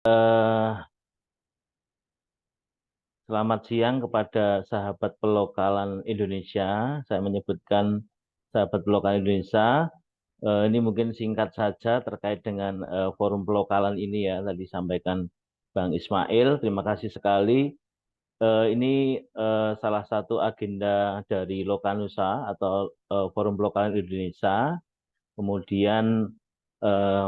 Eh, Selamat siang kepada sahabat pelokalan Indonesia. Saya menyebutkan sahabat pelokalan Indonesia. Ini mungkin singkat saja terkait dengan forum pelokalan ini ya. Tadi sampaikan Bang Ismail. Terima kasih sekali. Ini salah satu agenda dari Lokanusa atau Forum Pelokalan Indonesia. Kemudian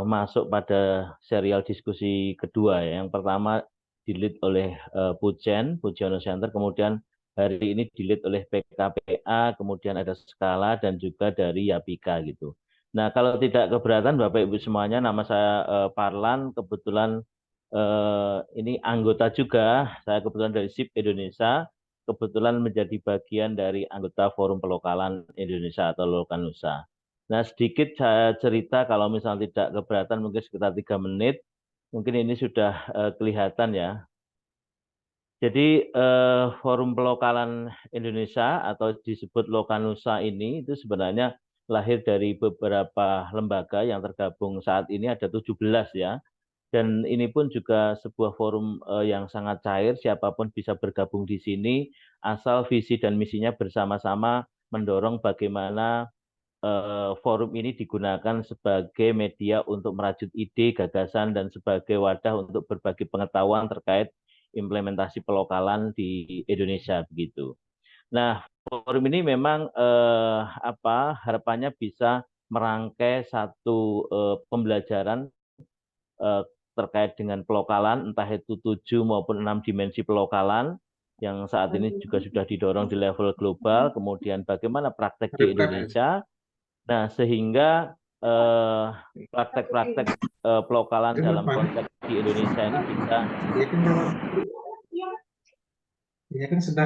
masuk pada serial diskusi kedua ya. Yang pertama di-lead oleh Pujono Center, kemudian hari ini di-lead oleh PKPA, kemudian ada Skala dan juga dari Yapika gitu. Nah, kalau tidak keberatan Bapak Ibu semuanya, nama saya Parlan, kebetulan ini anggota juga, saya kebetulan dari SIP Indonesia, kebetulan menjadi bagian dari anggota Forum Pelokalan Indonesia atau Lokanusa. Nah, sedikit saya cerita kalau misalnya tidak keberatan mungkin sekitar 3 menit. Mungkin ini sudah kelihatan ya. Jadi Forum Pelokalan Indonesia atau disebut Lokanusa ini itu sebenarnya lahir dari beberapa lembaga yang tergabung saat ini ada 17 ya. Dan ini pun juga sebuah forum yang sangat cair, siapapun bisa bergabung di sini, asal visi dan misinya bersama-sama mendorong bagaimana forum ini digunakan sebagai media untuk merajut ide, gagasan, dan sebagai wadah untuk berbagi pengetahuan terkait implementasi pelokalan di Indonesia begitu. Nah, forum ini memang harapannya bisa merangkai satu pembelajaran eh, terkait dengan pelokalan, entah itu 7 maupun 6 dimensi pelokalan yang saat ini juga sudah didorong di level global, kemudian bagaimana praktek di Indonesia. Nah, sehingga eh, praktek-praktek pelokalan dalam konteks di Indonesia ini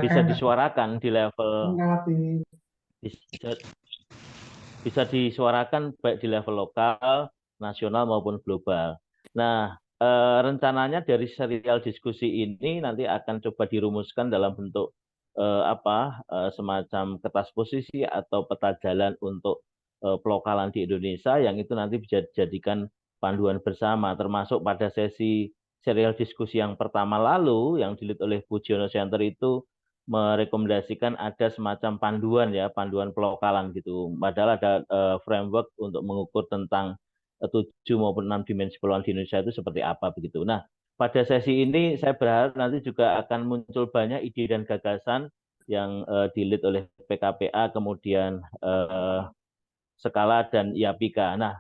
bisa disuarakan di level bisa, bisa disuarakan baik di level lokal, nasional maupun global. Nah, rencananya dari serial diskusi ini nanti akan coba dirumuskan dalam bentuk semacam kertas posisi atau peta jalan untuk pelokalan di Indonesia yang itu nanti bisa dijadikan panduan bersama, termasuk pada sesi serial diskusi yang pertama lalu yang dilihat oleh Pujono Center itu merekomendasikan ada semacam panduan ya, panduan pelokalan gitu. Padahal ada framework untuk mengukur tentang 7 maupun 6 dimensi pelokalan di Indonesia itu seperti apa begitu. Nah, pada sesi ini saya berharap nanti juga akan muncul banyak ide dan gagasan yang di-lead oleh PKPA, kemudian Skala dan Yapika. Nah,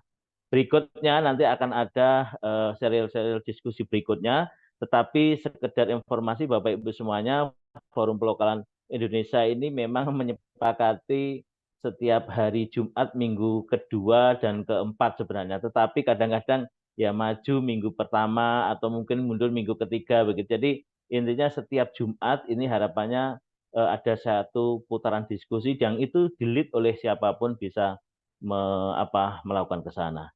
berikutnya nanti akan ada serial-serial diskusi berikutnya, tetapi sekedar informasi Bapak Ibu semuanya, Forum Pelokalan Indonesia ini memang menyepakati setiap hari Jumat minggu kedua dan keempat sebenarnya, tetapi kadang-kadang ya maju minggu pertama atau mungkin mundur minggu ketiga begitu. Jadi intinya setiap Jumat ini harapannya ada satu putaran diskusi yang itu di-lead oleh siapapun bisa melakukan ke sana.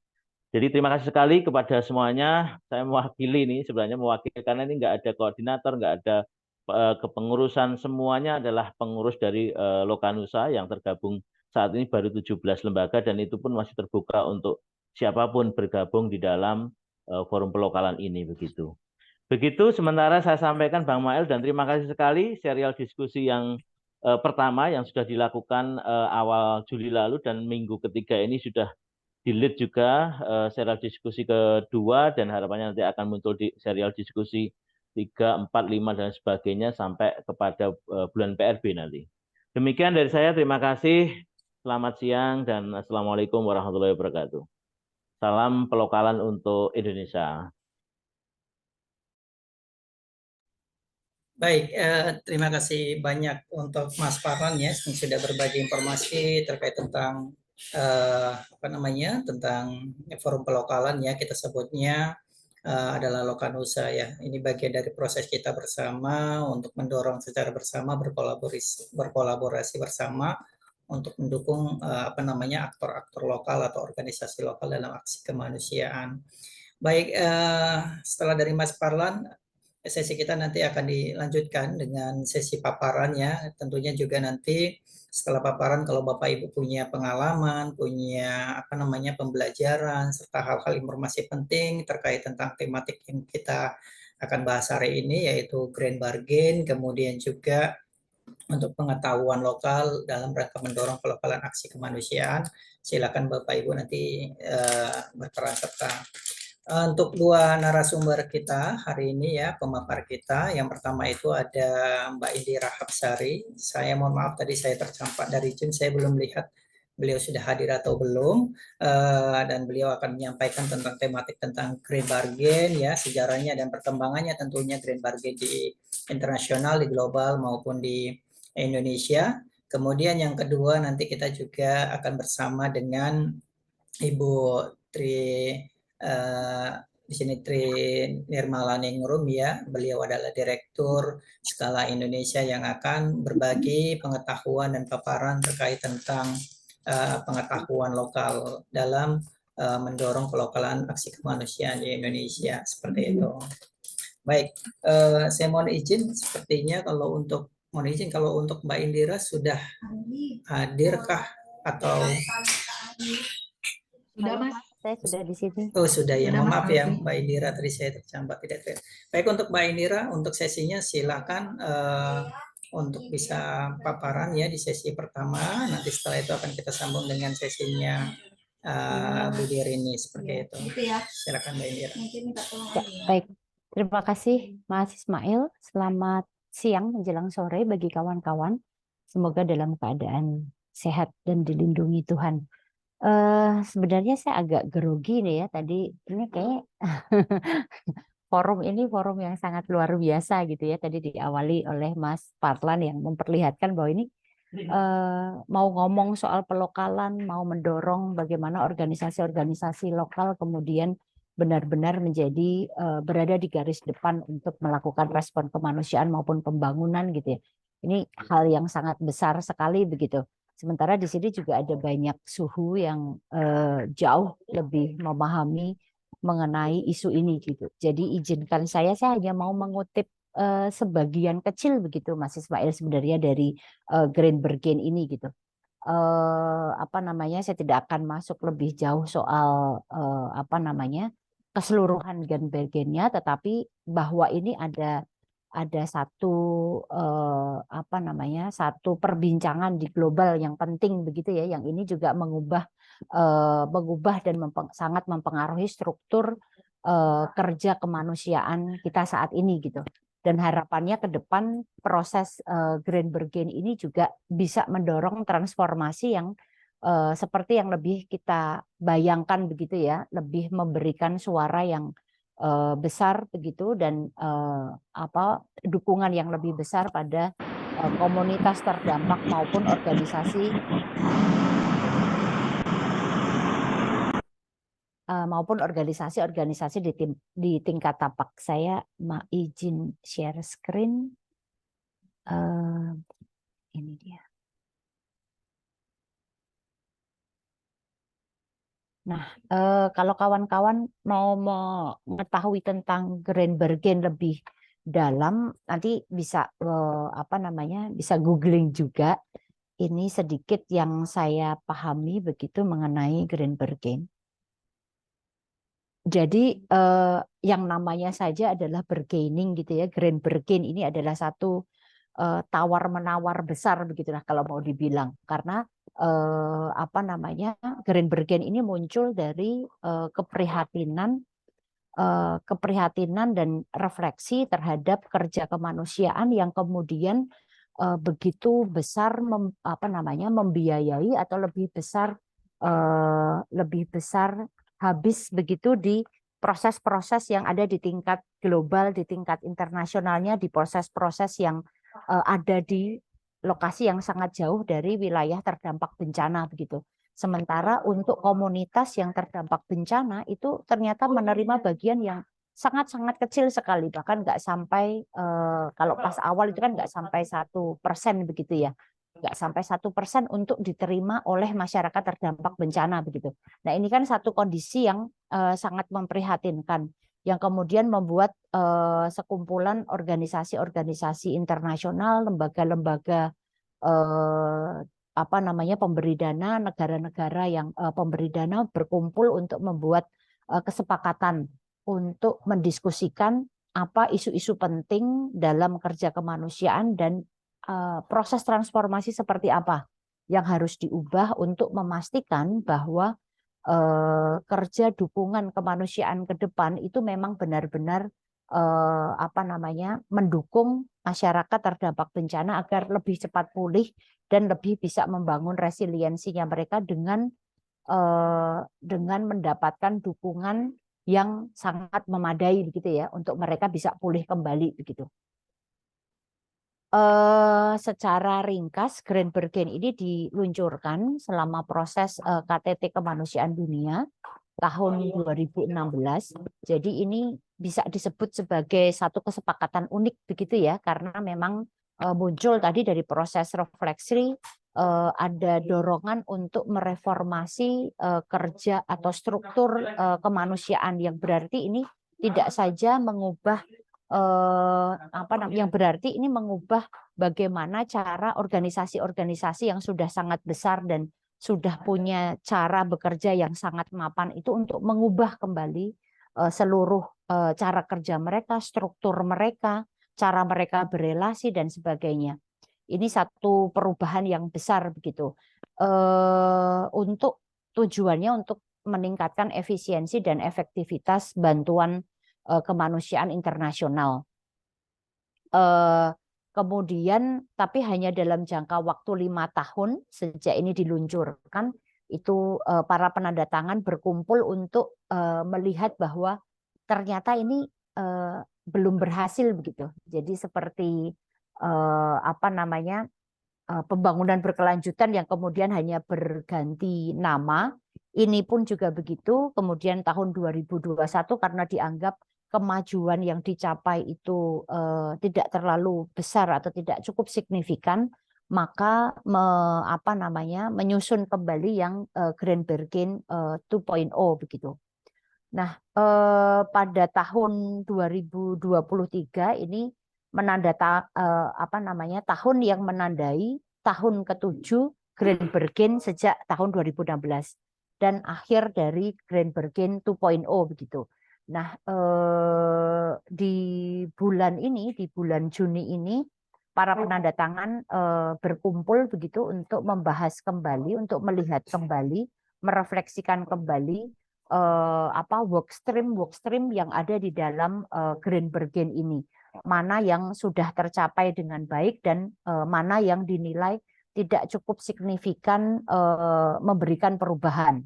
Jadi terima kasih sekali kepada semuanya. Saya mewakili ini sebenarnya mewakili karena ini nggak ada koordinator, nggak ada kepengurusan, semuanya adalah pengurus dari Lokanusa yang tergabung saat ini baru 17 lembaga dan itu pun masih terbuka untuk siapapun bergabung di dalam forum pelokalan ini begitu. Begitu sementara saya sampaikan Bang Mael dan terima kasih sekali serial diskusi yang pertama yang sudah dilakukan awal Juli lalu dan minggu ketiga ini sudah di-lead juga serial diskusi kedua dan harapannya nanti akan muncul di serial diskusi 3, 4, 5 dan sebagainya sampai kepada bulan PRB nanti. Demikian dari saya, terima kasih. Selamat siang dan Assalamualaikum warahmatullahi wabarakatuh. Salam pelokalan untuk Indonesia. Baik, terima kasih banyak untuk Mas Farhan ya yang sudah berbagi informasi terkait tentang tentang forum pelokalan ya kita sebutnya adalah Lokanusa ya. Ini bagian dari proses kita bersama untuk mendorong secara bersama berkolaborasi bersama untuk mendukung aktor-aktor lokal atau organisasi lokal dalam aksi kemanusiaan. Baik, setelah dari Mas Farlan, sesi kita nanti akan dilanjutkan dengan sesi paparan ya. Tentunya juga nanti setelah paparan kalau Bapak Ibu punya pengalaman, punya pembelajaran serta hal-hal informasi penting terkait tentang tematik yang kita akan bahas hari ini yaitu Grand Bargain, kemudian juga untuk pengetahuan lokal dalam rangka mendorong pelokalan aksi kemanusiaan. Silakan Bapak Ibu nanti berperan serta. Untuk dua narasumber kita hari ini ya, pemapar kita. Yang pertama itu ada Mbak Indira Hapsari. Saya mohon maaf tadi saya tercampak dari Jun, saya belum lihat beliau sudah hadir atau belum. Dan beliau akan menyampaikan tentang tematik tentang Green Bargain ya, sejarahnya dan perkembangannya tentunya Green Bargain di internasional, di global maupun di Indonesia. Kemudian yang kedua nanti kita juga akan bersama dengan Ibu Tri di sini Tri Nirmalaningrum ya. Beliau adalah Direktur Skala Indonesia yang akan berbagi pengetahuan dan paparan terkait tentang pengetahuan lokal dalam mendorong pelokalan aksi kemanusiaan di Indonesia seperti itu. Baik, saya mohon izin sepertinya mohon izin kalau untuk Mbak Indira sudah hadirkah atau sudah Mas, saya sudah di sini. Oh sudah ya, Sudah, mohon Mas, maaf ya nanti. Mbak Indira tadi saya tercampak tidak clear. Baik untuk Mbak Indira untuk sesinya silakan untuk bisa paparan ya di sesi pertama. Nanti setelah itu akan kita sambung dengan sesinya Bu Dirini seperti itu. Silakan Mbak Indira. Ya, baik. Terima kasih Mas Ismail. Selamat siang menjelang sore bagi kawan-kawan. Semoga dalam keadaan sehat dan dilindungi Tuhan. Sebenarnya saya agak grogi nih ya tadi. Ini kayak forum yang sangat luar biasa gitu ya. Tadi diawali oleh Mas Partlan yang memperlihatkan bahwa ini mau ngomong soal pelokalan, mau mendorong bagaimana organisasi-organisasi lokal kemudian benar-benar menjadi berada di garis depan untuk melakukan respon kemanusiaan maupun pembangunan gitu ya. Ini hal yang sangat besar sekali begitu. Sementara di sini juga ada banyak suhu yang jauh lebih memahami mengenai isu ini gitu. Jadi izinkan saya hanya mau mengutip sebagian kecil begitu Mas Ismail sebenarnya dari Green Bargain ini gitu. Saya tidak akan masuk lebih jauh soal keseluruhan Green Bargain-nya, tetapi bahwa ini ada satu satu perbincangan di global yang penting begitu ya, yang ini juga mengubah dan sangat mempengaruhi struktur kerja kemanusiaan kita saat ini gitu. Dan harapannya ke depan proses Green Bargain ini juga bisa mendorong transformasi yang seperti yang lebih kita bayangkan begitu ya, lebih memberikan suara yang besar begitu dan dukungan yang lebih besar pada komunitas terdampak maupun organisasi di tingkat tapak. Saya izin share screen. Ini dia. Nah, kalau kawan-kawan mau mengetahui tentang Green Bargain lebih dalam, nanti bisa bisa googling juga. Ini sedikit yang saya pahami begitu mengenai Green Bargain. Jadi yang namanya saja adalah bargaining gitu ya. Green Bargain ini adalah satu tawar-menawar besar begitulah kalau mau dibilang, karena Green Bargain ini muncul dari keprihatinan dan refleksi terhadap kerja kemanusiaan yang kemudian begitu besar membiayai atau lebih besar habis begitu di proses-proses yang ada di tingkat global, di tingkat internasionalnya, di proses-proses yang ada di lokasi yang sangat jauh dari wilayah terdampak bencana begitu. Sementara untuk komunitas yang terdampak bencana itu ternyata menerima bagian yang sangat-sangat kecil sekali, bahkan nggak sampai kalau pas awal itu kan nggak sampai 1% begitu ya, nggak sampai 1% untuk diterima oleh masyarakat terdampak bencana begitu. Nah ini kan satu kondisi yang sangat memprihatinkan. yang kemudian membuat sekumpulan organisasi-organisasi internasional, lembaga-lembaga pemberi dana, negara-negara yang pemberi dana berkumpul untuk membuat kesepakatan untuk mendiskusikan apa isu-isu penting dalam kerja kemanusiaan dan proses transformasi seperti apa yang harus diubah untuk memastikan bahwa kerja dukungan kemanusiaan ke depan itu memang benar-benar mendukung masyarakat terdampak bencana agar lebih cepat pulih dan lebih bisa membangun resiliensinya mereka dengan mendapatkan dukungan yang sangat memadai begitu ya untuk mereka bisa pulih kembali begitu. Secara ringkas, Grand Bargain ini diluncurkan selama proses KTT Kemanusiaan Dunia tahun 2016. Jadi ini bisa disebut sebagai satu kesepakatan unik begitu ya, karena memang muncul tadi dari proses refleksi ada dorongan untuk mereformasi kerja atau struktur kemanusiaan yang berarti ini tidak saja mengubah yang berarti ini mengubah bagaimana cara organisasi-organisasi yang sudah sangat besar dan sudah punya cara bekerja yang sangat mapan itu untuk mengubah kembali seluruh cara kerja mereka, struktur mereka, cara mereka berelasi dan sebagainya. Ini satu perubahan yang besar begitu. Untuk tujuannya untuk meningkatkan efisiensi dan efektivitas bantuan kemanusiaan internasional. Kemudian, tapi hanya dalam jangka waktu 5 tahun sejak ini diluncurkan, itu para penanda tangan berkumpul untuk melihat bahwa ternyata ini belum berhasil begitu. Jadi seperti pembangunan berkelanjutan yang kemudian hanya berganti nama, ini pun juga begitu. Kemudian tahun 2021 karena dianggap kemajuan yang dicapai itu tidak terlalu besar atau tidak cukup signifikan, maka menyusun kembali yang Grand Bargain 2.0 begitu. Nah, pada tahun 2023 ini tahun yang menandai tahun ke-7 Grand Bargain sejak tahun 2016 dan akhir dari Grand Bargain 2.0 begitu. Nah, di bulan Juni ini para penanda tangan berkumpul begitu untuk membahas kembali, untuk melihat kembali, merefleksikan kembali work stream yang ada di dalam Grand Bargain ini. Mana yang sudah tercapai dengan baik dan mana yang dinilai tidak cukup signifikan memberikan perubahan.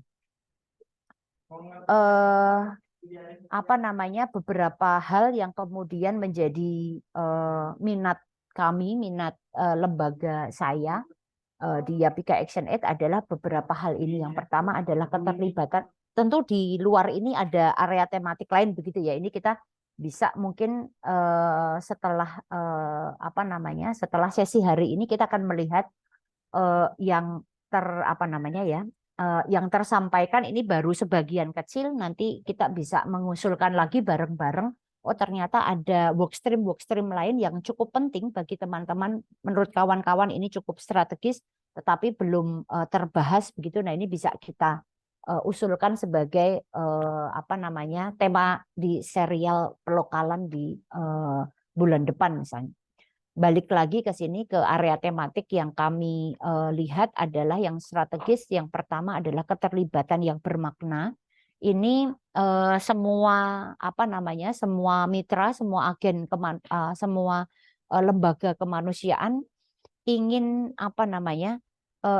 Beberapa hal yang kemudian menjadi minat kami, minat lembaga saya di Yapika Action Aid adalah beberapa hal ini. Yang pertama adalah keterlibatan. Tentu di luar ini ada area tematik lain begitu ya. Ini kita bisa mungkin setelah sesi hari ini kita akan melihat yang yang tersampaikan ini baru sebagian kecil. Nanti kita bisa mengusulkan lagi bareng-bareng. Oh ternyata ada work stream lain yang cukup penting bagi teman-teman. Menurut kawan-kawan ini cukup strategis, tetapi belum terbahas begitu. Nah ini bisa kita usulkan sebagai tema di serial pelokalan di bulan depan misalnya. Balik lagi ke sini ke area tematik yang kami lihat adalah yang strategis. Yang pertama adalah keterlibatan yang bermakna. Ini semua semua mitra, semua agen semua lembaga kemanusiaan ingin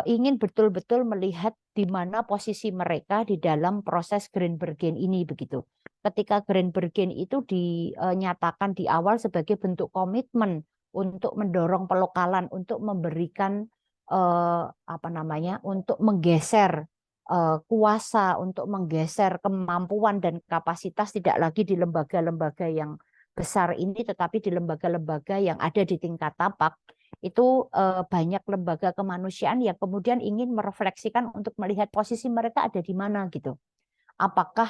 ingin betul-betul melihat di mana posisi mereka di dalam proses Grand Bargain ini begitu. Ketika Grand Bargain itu dinyatakan di awal sebagai bentuk komitmen untuk mendorong pelokalan, untuk memberikan untuk menggeser kuasa, untuk menggeser kemampuan dan kapasitas tidak lagi di lembaga-lembaga yang besar ini, tetapi di lembaga-lembaga yang ada di tingkat tapak. Itu banyak lembaga kemanusiaan yang kemudian ingin merefleksikan untuk melihat posisi mereka ada di mana gitu. Apakah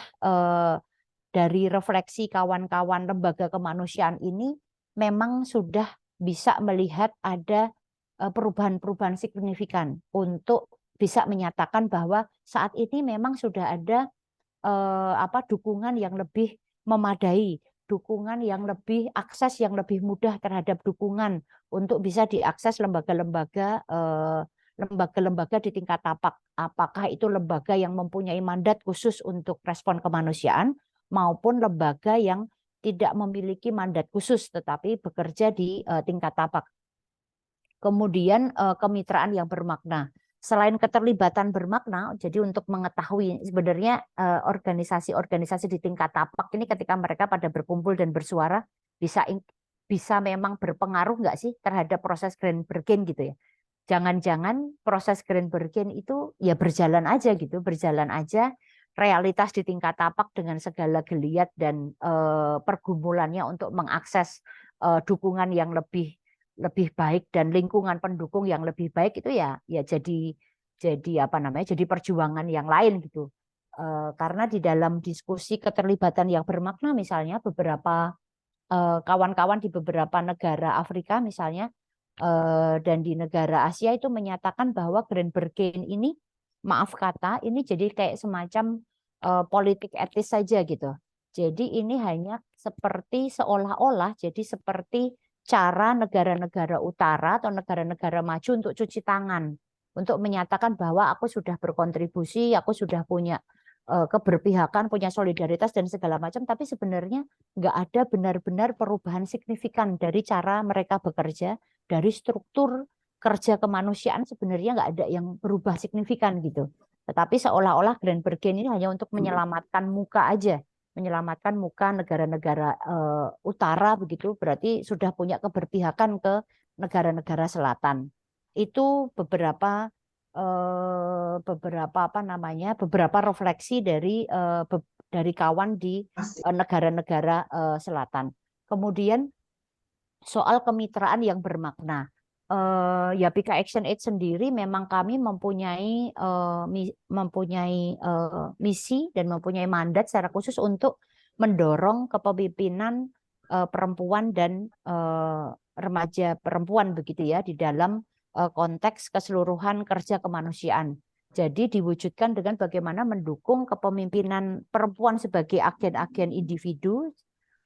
dari refleksi kawan-kawan lembaga kemanusiaan ini memang sudah bisa melihat ada perubahan-perubahan signifikan untuk bisa menyatakan bahwa saat ini memang sudah ada dukungan yang lebih memadai, dukungan yang lebih akses yang lebih mudah terhadap dukungan untuk bisa diakses lembaga-lembaga di tingkat tapak. Apakah itu lembaga yang mempunyai mandat khusus untuk respon kemanusiaan maupun lembaga yang tidak memiliki mandat khusus tetapi bekerja di tingkat tapak. Kemudian kemitraan yang bermakna. Selain keterlibatan bermakna, jadi untuk mengetahui sebenarnya organisasi-organisasi di tingkat tapak ini ketika mereka pada berkumpul dan bersuara bisa memang berpengaruh nggak sih terhadap proses Grand Bargain gitu ya? Jangan-jangan proses Grand Bargain itu ya berjalan aja gitu, berjalan aja. Realitas di tingkat tapak dengan segala geliat dan pergumulannya untuk mengakses dukungan yang lebih baik dan lingkungan pendukung yang lebih baik itu ya jadi perjuangan yang lain gitu. Karena di dalam diskusi keterlibatan yang bermakna misalnya beberapa kawan-kawan di beberapa negara Afrika misalnya dan di negara Asia itu menyatakan bahwa Grand Bargain ini maaf kata ini jadi kayak semacam politik etis saja gitu. Jadi ini hanya seperti seolah-olah jadi seperti cara negara-negara utara atau negara-negara maju untuk cuci tangan, untuk menyatakan bahwa aku sudah berkontribusi, aku sudah punya keberpihakan, punya solidaritas dan segala macam, tapi sebenarnya nggak ada benar-benar perubahan signifikan dari cara mereka bekerja, dari struktur kerja kemanusiaan sebenarnya nggak ada yang berubah signifikan gitu. Tetapi seolah-olah Grand Bargain ini hanya untuk menyelamatkan muka aja, menyelamatkan muka negara-negara utara begitu, berarti sudah punya keberpihakan ke negara-negara selatan. Itu beberapa beberapa refleksi dari kawan di negara-negara selatan. Kemudian soal kemitraan yang bermakna. Yapika Action Aid sendiri memang kami mempunyai misi dan mempunyai mandat secara khusus untuk mendorong kepemimpinan perempuan dan remaja perempuan begitu ya di dalam konteks keseluruhan kerja kemanusiaan. Jadi diwujudkan dengan bagaimana mendukung kepemimpinan perempuan sebagai agen-agen individu,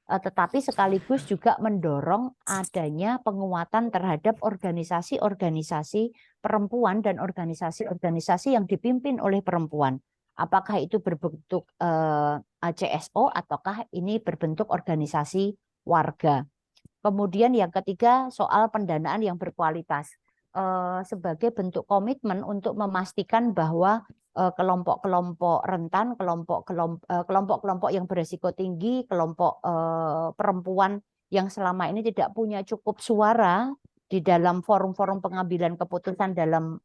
tetapi sekaligus juga mendorong adanya penguatan terhadap organisasi-organisasi perempuan dan organisasi-organisasi yang dipimpin oleh perempuan. Apakah itu berbentuk CSO ataukah ini berbentuk organisasi warga. Kemudian yang ketiga soal pendanaan yang berkualitas. Sebagai bentuk komitmen untuk memastikan bahwa kelompok-kelompok rentan, kelompok-kelompok yang beresiko tinggi, kelompok perempuan yang selama ini tidak punya cukup suara di dalam forum-forum pengambilan keputusan dalam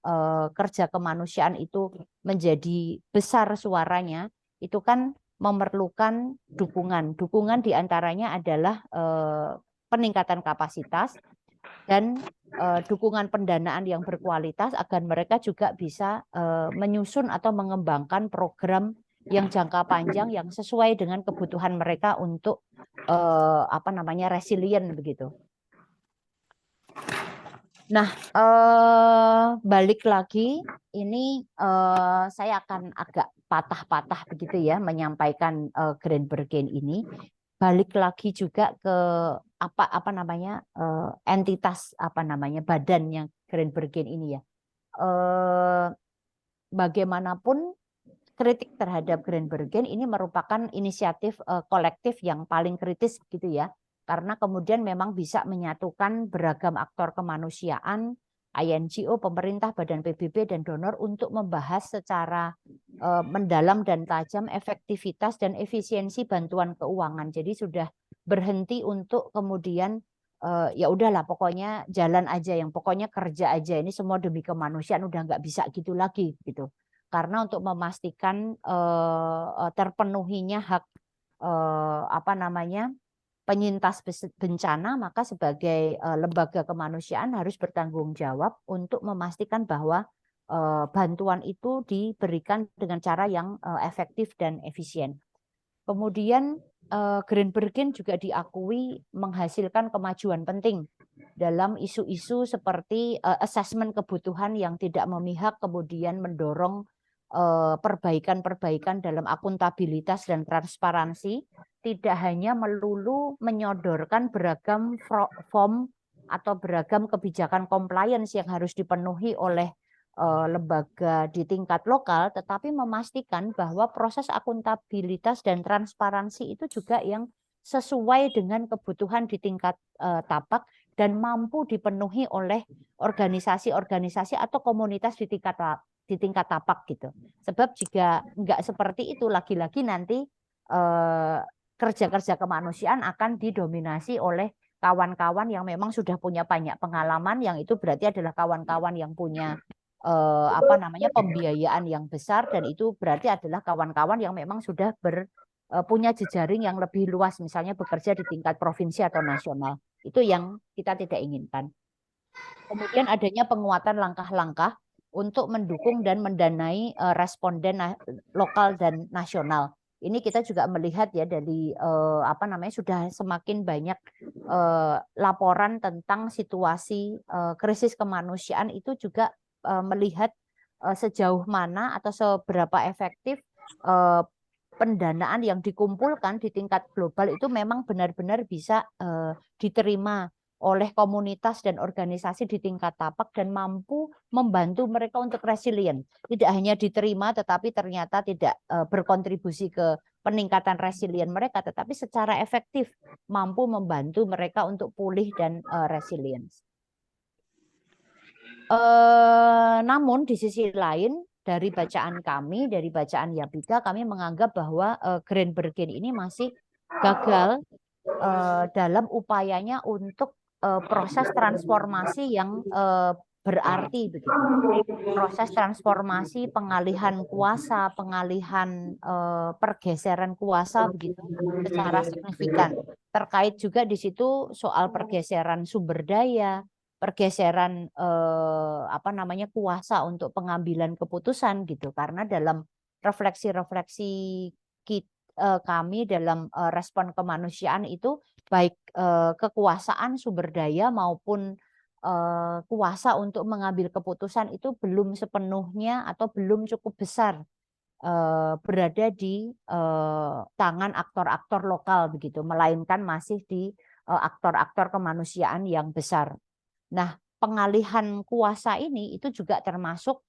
kerja kemanusiaan itu menjadi besar suaranya, itu kan memerlukan dukungan. Dukungan diantaranya adalah peningkatan kapasitas dan dukungan pendanaan yang berkualitas agar mereka juga bisa menyusun atau mengembangkan program yang jangka panjang yang sesuai dengan kebutuhan mereka untuk resilient begitu. Nah, balik lagi ini saya akan agak patah-patah begitu ya menyampaikan Grand Bargain ini. Balik lagi juga ke entitas badannya Grand Bargain ini ya. Bagaimanapun kritik terhadap Grand Bargain ini merupakan inisiatif kolektif yang paling kritis gitu ya. Karena kemudian memang bisa menyatukan beragam aktor kemanusiaan, INGO, pemerintah, badan PBB, dan donor untuk membahas secara mendalam dan tajam efektivitas dan efisiensi bantuan keuangan. Jadi sudah berhenti untuk kemudian ya udahlah pokoknya jalan aja, yang pokoknya kerja aja, ini semua demi kemanusiaan, udah nggak bisa gitu lagi gitu. Karena untuk memastikan terpenuhinya hak penyintas bencana, maka sebagai lembaga kemanusiaan harus bertanggung jawab untuk memastikan bahwa bantuan itu diberikan dengan cara yang efektif dan efisien. Kemudian Green Bergen juga diakui menghasilkan kemajuan penting dalam isu-isu seperti asesmen kebutuhan yang tidak memihak, kemudian mendorong perbaikan-perbaikan dalam akuntabilitas dan transparansi, tidak hanya melulu menyodorkan beragam form atau beragam kebijakan compliance yang harus dipenuhi oleh lembaga di tingkat lokal, tetapi memastikan bahwa proses akuntabilitas dan transparansi itu juga yang sesuai dengan kebutuhan di tingkat tapak dan mampu dipenuhi oleh organisasi-organisasi atau komunitas di tingkat tapak gitu. Sebab jika enggak seperti itu, lagi-lagi nanti kerja-kerja kemanusiaan akan didominasi oleh kawan-kawan yang memang sudah punya banyak pengalaman, yang itu berarti adalah kawan-kawan yang punya pembiayaan yang besar, dan itu berarti adalah kawan-kawan yang memang sudah punya jejaring yang lebih luas, misalnya bekerja di tingkat provinsi atau nasional. Itu yang kita tidak inginkan. Kemudian adanya penguatan langkah-langkah untuk mendukung dan mendanai responden lokal dan nasional. Ini kita juga melihat ya dari sudah semakin banyak laporan tentang situasi krisis kemanusiaan, itu juga melihat sejauh mana atau seberapa efektif pendanaan yang dikumpulkan di tingkat global itu memang benar-benar bisa diterima oleh komunitas dan organisasi di tingkat tapak dan mampu membantu mereka untuk resilient. Tidak hanya diterima tetapi ternyata tidak berkontribusi ke peningkatan resilient mereka, tetapi secara efektif mampu membantu mereka untuk pulih dan resilience. Namun di sisi lain, dari bacaan kami, dari bacaan Yapika, kami menganggap bahwa Green Bergen ini masih gagal dalam upayanya untuk proses transformasi yang berarti begitu. Proses transformasi, pengalihan kuasa, pengalihan pergeseran kuasa begitu secara signifikan. Terkait juga di situ soal pergeseran sumber daya, pergeseran kuasa untuk pengambilan keputusan gitu. Karena dalam refleksi-refleksi kami dalam respon kemanusiaan itu baik kekuasaan sumber daya maupun kuasa untuk mengambil keputusan itu belum sepenuhnya atau belum cukup besar berada di tangan aktor-aktor lokal begitu, melainkan masih di aktor-aktor kemanusiaan yang besar. Nah, pengalihan kuasa ini itu juga termasuk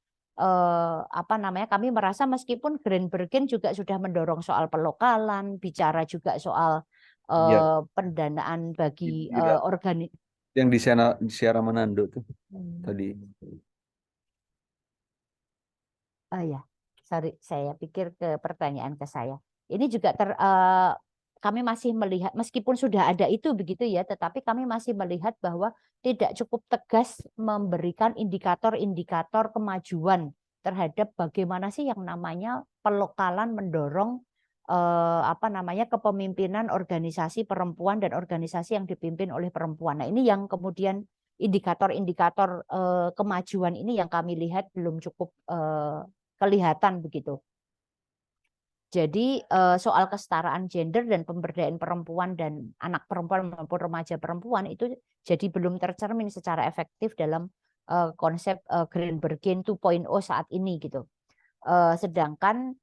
kami merasa meskipun Green Bergen juga sudah mendorong soal pelokalan, bicara juga soal pendanaan bagi yang di Sierra Manado tuh tadi. Oh ya, sorry, saya pikir ke pertanyaan ke saya. Ini juga kami masih melihat, meskipun sudah ada itu begitu ya, tetapi kami masih melihat bahwa tidak cukup tegas memberikan indikator-indikator kemajuan terhadap bagaimana sih yang namanya pelokalan mendorong kepemimpinan organisasi perempuan dan organisasi yang dipimpin oleh perempuan. Nah, ini yang kemudian indikator-indikator kemajuan ini yang kami lihat belum cukup kelihatan begitu. Jadi soal kesetaraan gender dan pemberdayaan perempuan dan anak perempuan maupun remaja perempuan itu jadi belum tercermin secara efektif dalam konsep Green Bergen 2.0 saat ini gitu. Sedangkan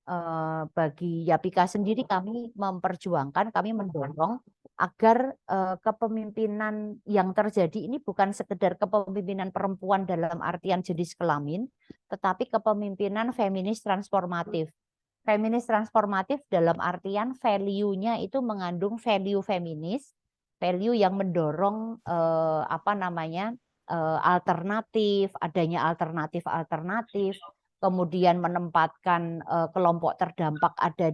bagi Yapika sendiri kami memperjuangkan, kami mendorong agar kepemimpinan yang terjadi ini bukan sekedar kepemimpinan perempuan dalam artian jenis kelamin, tetapi kepemimpinan feminis transformatif. Feminis transformatif dalam artian value-nya itu mengandung value feminis, value yang mendorong alternatif, adanya alternatif, kemudian menempatkan kelompok terdampak ada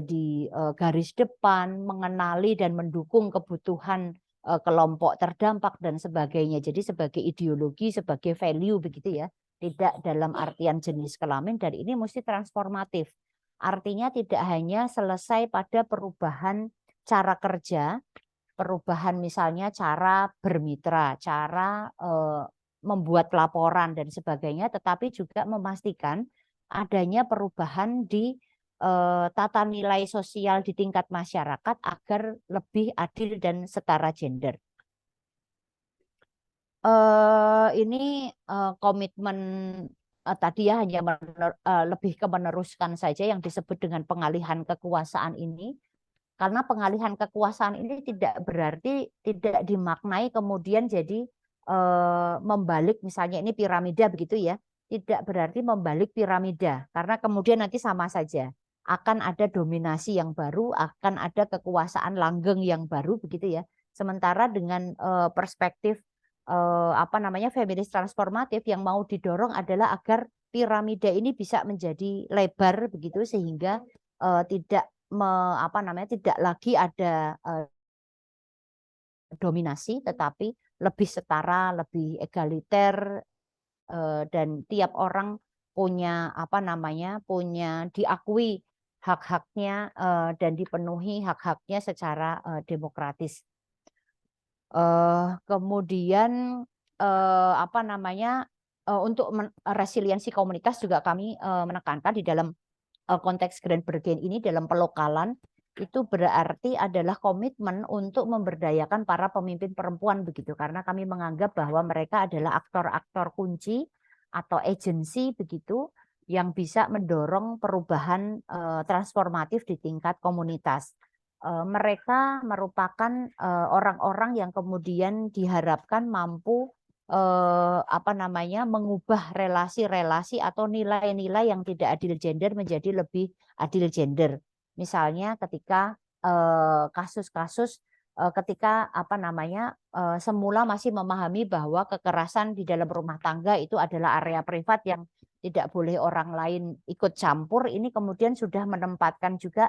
di garis depan, mengenali dan mendukung kebutuhan kelompok terdampak dan sebagainya. Jadi sebagai ideologi, sebagai value begitu ya, tidak dalam artian jenis kelamin, dan ini mesti transformatif. Artinya tidak hanya selesai pada perubahan cara kerja, perubahan misalnya cara bermitra, cara membuat laporan dan sebagainya, tetapi juga memastikan adanya perubahan di tata nilai sosial di tingkat masyarakat agar lebih adil dan setara gender. Ini komitmen tadi ya hanya lebih ke meneruskan saja yang disebut dengan pengalihan kekuasaan ini. Karena pengalihan kekuasaan ini tidak berarti tidak dimaknai kemudian jadi membalik, misalnya ini piramida begitu ya, tidak berarti membalik piramida karena kemudian nanti sama saja akan ada dominasi yang baru, akan ada kekuasaan langgeng yang baru begitu ya. Sementara dengan perspektif feminis transformatif yang mau didorong adalah agar piramida ini bisa menjadi lebar begitu sehingga tidak tidak lagi ada dominasi tetapi lebih setara, lebih egaliter, dan tiap orang punya punya diakui hak-haknya dan dipenuhi hak-haknya secara demokratis. Kemudian untuk resiliensi komunitas juga kami menekankan di dalam konteks Grand Bargain ini dalam pelokalan itu berarti adalah komitmen untuk memberdayakan para pemimpin perempuan begitu, karena kami menganggap bahwa mereka adalah aktor-aktor kunci atau agensi begitu yang bisa mendorong perubahan transformatif di tingkat komunitas. Mereka merupakan orang-orang yang kemudian diharapkan mampu mengubah relasi-relasi atau nilai-nilai yang tidak adil gender menjadi lebih adil gender. Misalnya ketika kasus-kasus ketika semula masih memahami bahwa kekerasan di dalam rumah tangga itu adalah area privat yang tidak boleh orang lain ikut campur, ini kemudian sudah menempatkan juga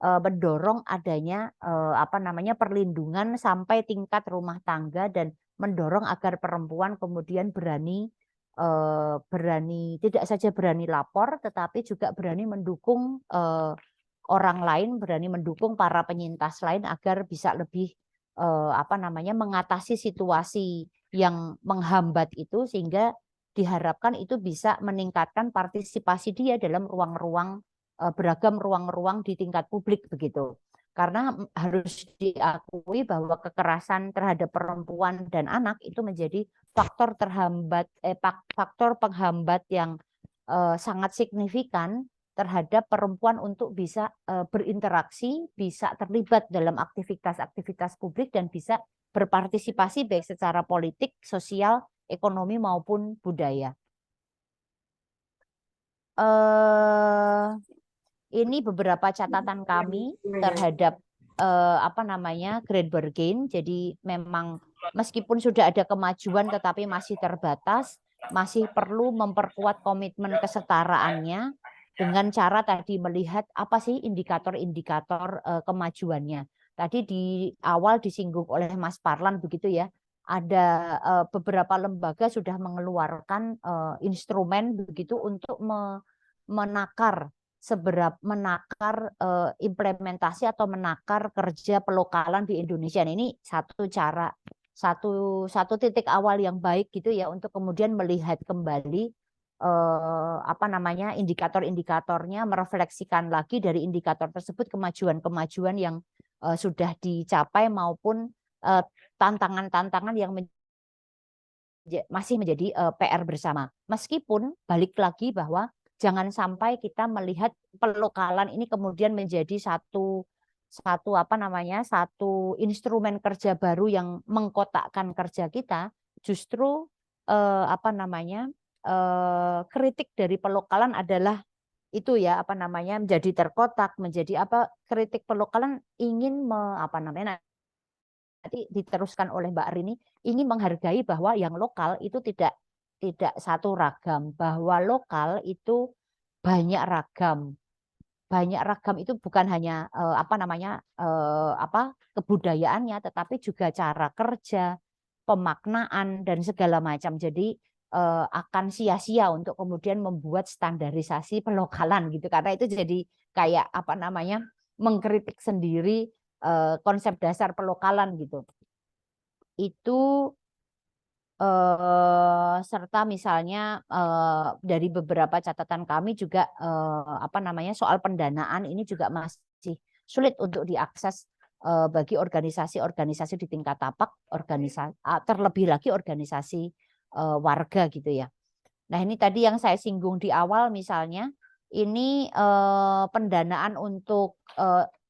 mendorong adanya perlindungan sampai tingkat rumah tangga dan mendorong agar perempuan kemudian berani tidak saja berani lapor tetapi juga berani mendukung orang lain, berani mendukung para penyintas lain agar bisa lebih mengatasi situasi yang menghambat itu sehingga diharapkan itu bisa meningkatkan partisipasi dia dalam beragam ruang-ruang di tingkat publik begitu. Karena harus diakui bahwa kekerasan terhadap perempuan dan anak itu menjadi faktor penghambat yang sangat signifikan terhadap perempuan untuk bisa berinteraksi, bisa terlibat dalam aktivitas-aktivitas publik dan bisa berpartisipasi baik secara politik, sosial, ekonomi maupun budaya. Ini beberapa catatan kami terhadap Grand Bargain. Jadi memang meskipun sudah ada kemajuan tetapi masih terbatas, masih perlu memperkuat komitmen kesetaraannya dengan cara tadi melihat apa sih indikator-indikator kemajuannya. Tadi di awal disinggung oleh Mas Parlan begitu ya. Ada beberapa lembaga sudah mengeluarkan instrumen begitu untuk menakar implementasi atau menakar kerja pelokalan di Indonesia. Nah, ini satu cara, satu titik awal yang baik gitu ya untuk kemudian melihat kembali indikator-indikatornya, merefleksikan lagi dari indikator tersebut kemajuan-kemajuan yang sudah dicapai maupun tantangan-tantangan yang masih menjadi PR bersama. Meskipun balik lagi bahwa jangan sampai kita melihat pelokalan ini kemudian menjadi satu instrumen kerja baru yang mengkotakkan kerja kita. Justru kritik dari pelokalan adalah itu ya menjadi terkotak, menjadi kritik pelokalan ingin nanti diteruskan oleh Mbak Rini, ingin menghargai bahwa yang lokal itu tidak satu ragam, bahwa lokal itu banyak ragam. Banyak ragam itu bukan hanya kebudayaannya, tetapi juga cara kerja, pemaknaan dan segala macam. Jadi akan sia-sia untuk kemudian membuat standarisasi pelokalan gitu, karena itu jadi kayak mengkritik sendiri konsep dasar pelokalan gitu. Itu serta misalnya dari beberapa catatan kami juga soal pendanaan ini juga masih sulit untuk diakses bagi organisasi-organisasi di tingkat tapak, terlebih lagi organisasi warga gitu ya. Nah, ini tadi yang saya singgung di awal misalnya ini pendanaan untuk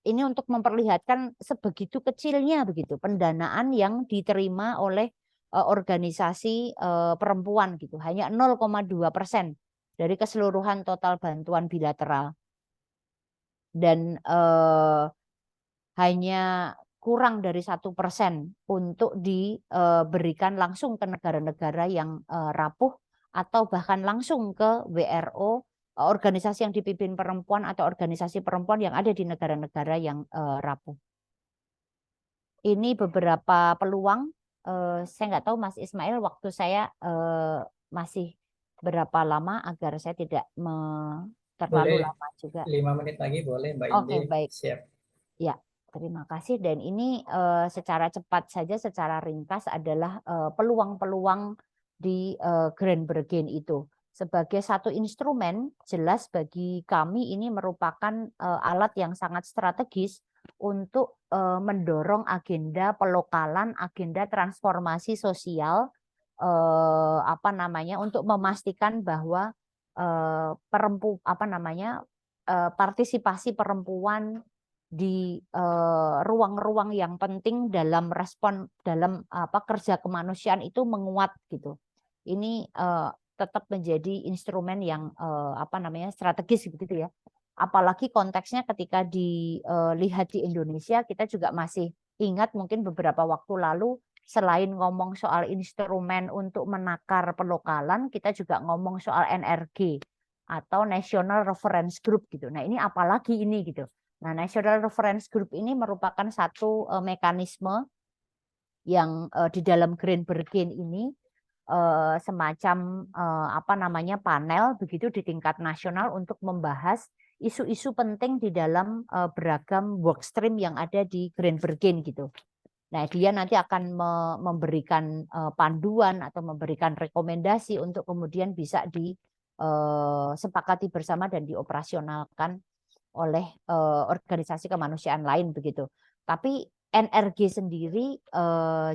ini untuk memperlihatkan sebegitu kecilnya begitu pendanaan yang diterima oleh organisasi perempuan gitu, hanya 0,2% dari keseluruhan total bantuan bilateral dan hanya kurang dari 1% untuk diberikan langsung ke negara-negara yang rapuh atau bahkan langsung ke WRO, organisasi yang dipimpin perempuan atau organisasi perempuan yang ada di negara-negara yang rapuh. Ini beberapa peluang. Saya nggak tahu Mas Ismail, waktu saya masih berapa lama agar saya tidak terlalu Boleh lama juga. 5 menit lagi boleh Mbak Oke, Indi. baik. Siap. Ya, terima kasih. Dan ini secara cepat saja, secara ringkas adalah peluang-peluang di Grand Bergen itu. Sebagai satu instrumen, jelas bagi kami ini merupakan alat yang sangat strategis untuk mendorong agenda pelokalan, agenda transformasi sosial, untuk memastikan bahwa partisipasi perempuan di ruang-ruang yang penting dalam respon dalam kerja kemanusiaan itu menguat gitu. Ini tetap menjadi instrumen yang strategis gitu ya. Apalagi konteksnya ketika dilihat di Indonesia, kita juga masih ingat mungkin beberapa waktu lalu selain ngomong soal instrumen untuk menakar pelokalan, kita juga ngomong soal NRG atau National Reference Group gitu. Nah, ini apalagi ini gitu. Nah, National Reference Group ini merupakan satu mekanisme yang di dalam Grand Bergen ini semacam panel begitu di tingkat nasional untuk membahas isu-isu penting di dalam beragam workstream yang ada di Grand Bergen gitu. Nah, dia nanti akan memberikan panduan atau memberikan rekomendasi untuk kemudian bisa disepakati bersama dan dioperasionalkan oleh organisasi kemanusiaan lain begitu. Tapi NRG sendiri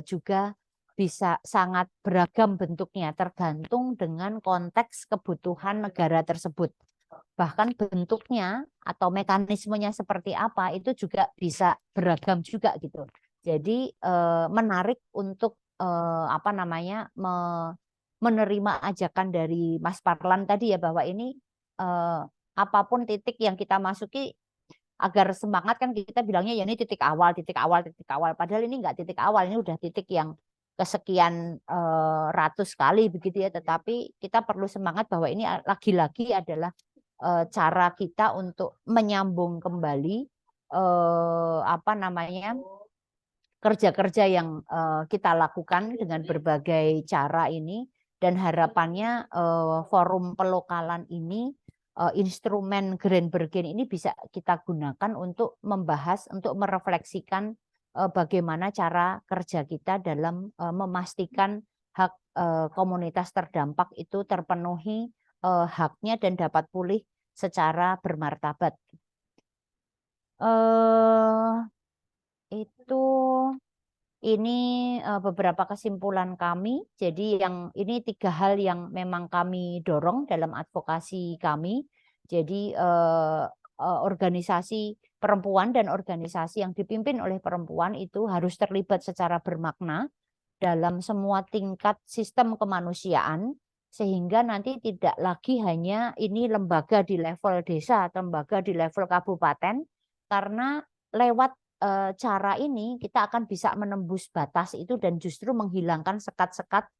juga bisa sangat beragam bentuknya tergantung dengan konteks kebutuhan negara tersebut. Bahkan bentuknya atau mekanismenya seperti apa itu juga bisa beragam juga gitu. Jadi menarik untuk menerima ajakan dari Mas Parlan tadi ya, bahwa ini apapun titik yang kita masuki agar semangat, kan kita bilangnya ya ini titik awal, titik awal, titik awal. Padahal ini enggak titik awal, ini udah titik yang kesekian ratus kali begitu ya. Tetapi kita perlu semangat bahwa ini lagi-lagi adalah cara kita untuk menyambung kembali kerja-kerja yang kita lakukan dengan berbagai cara ini, dan harapannya forum pelokalan ini, instrumen Grand Bergen ini bisa kita gunakan untuk membahas, untuk merefleksikan bagaimana cara kerja kita dalam memastikan hak komunitas terdampak itu terpenuhi haknya dan dapat pulih secara bermartabat. Ini beberapa kesimpulan kami. Jadi yang ini 3 hal yang memang kami dorong dalam advokasi kami. Jadi organisasi perempuan dan organisasi yang dipimpin oleh perempuan itu harus terlibat secara bermakna dalam semua tingkat sistem kemanusiaan, sehingga nanti tidak lagi hanya ini lembaga di level desa atau lembaga di level kabupaten, karena lewat cara ini kita akan bisa menembus batas itu dan justru menghilangkan sekat-sekat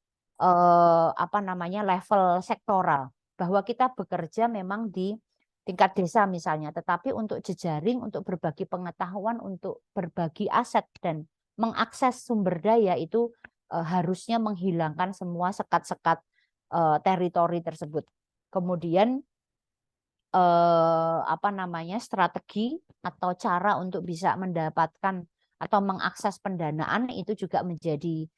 level sektoral, bahwa kita bekerja memang di tingkat desa misalnya, tetapi untuk jejaring, untuk berbagi pengetahuan, untuk berbagi aset dan mengakses sumber daya itu harusnya menghilangkan semua sekat-sekat teritori tersebut. Kemudian strategi atau cara untuk bisa mendapatkan atau mengakses pendanaan itu juga menjadi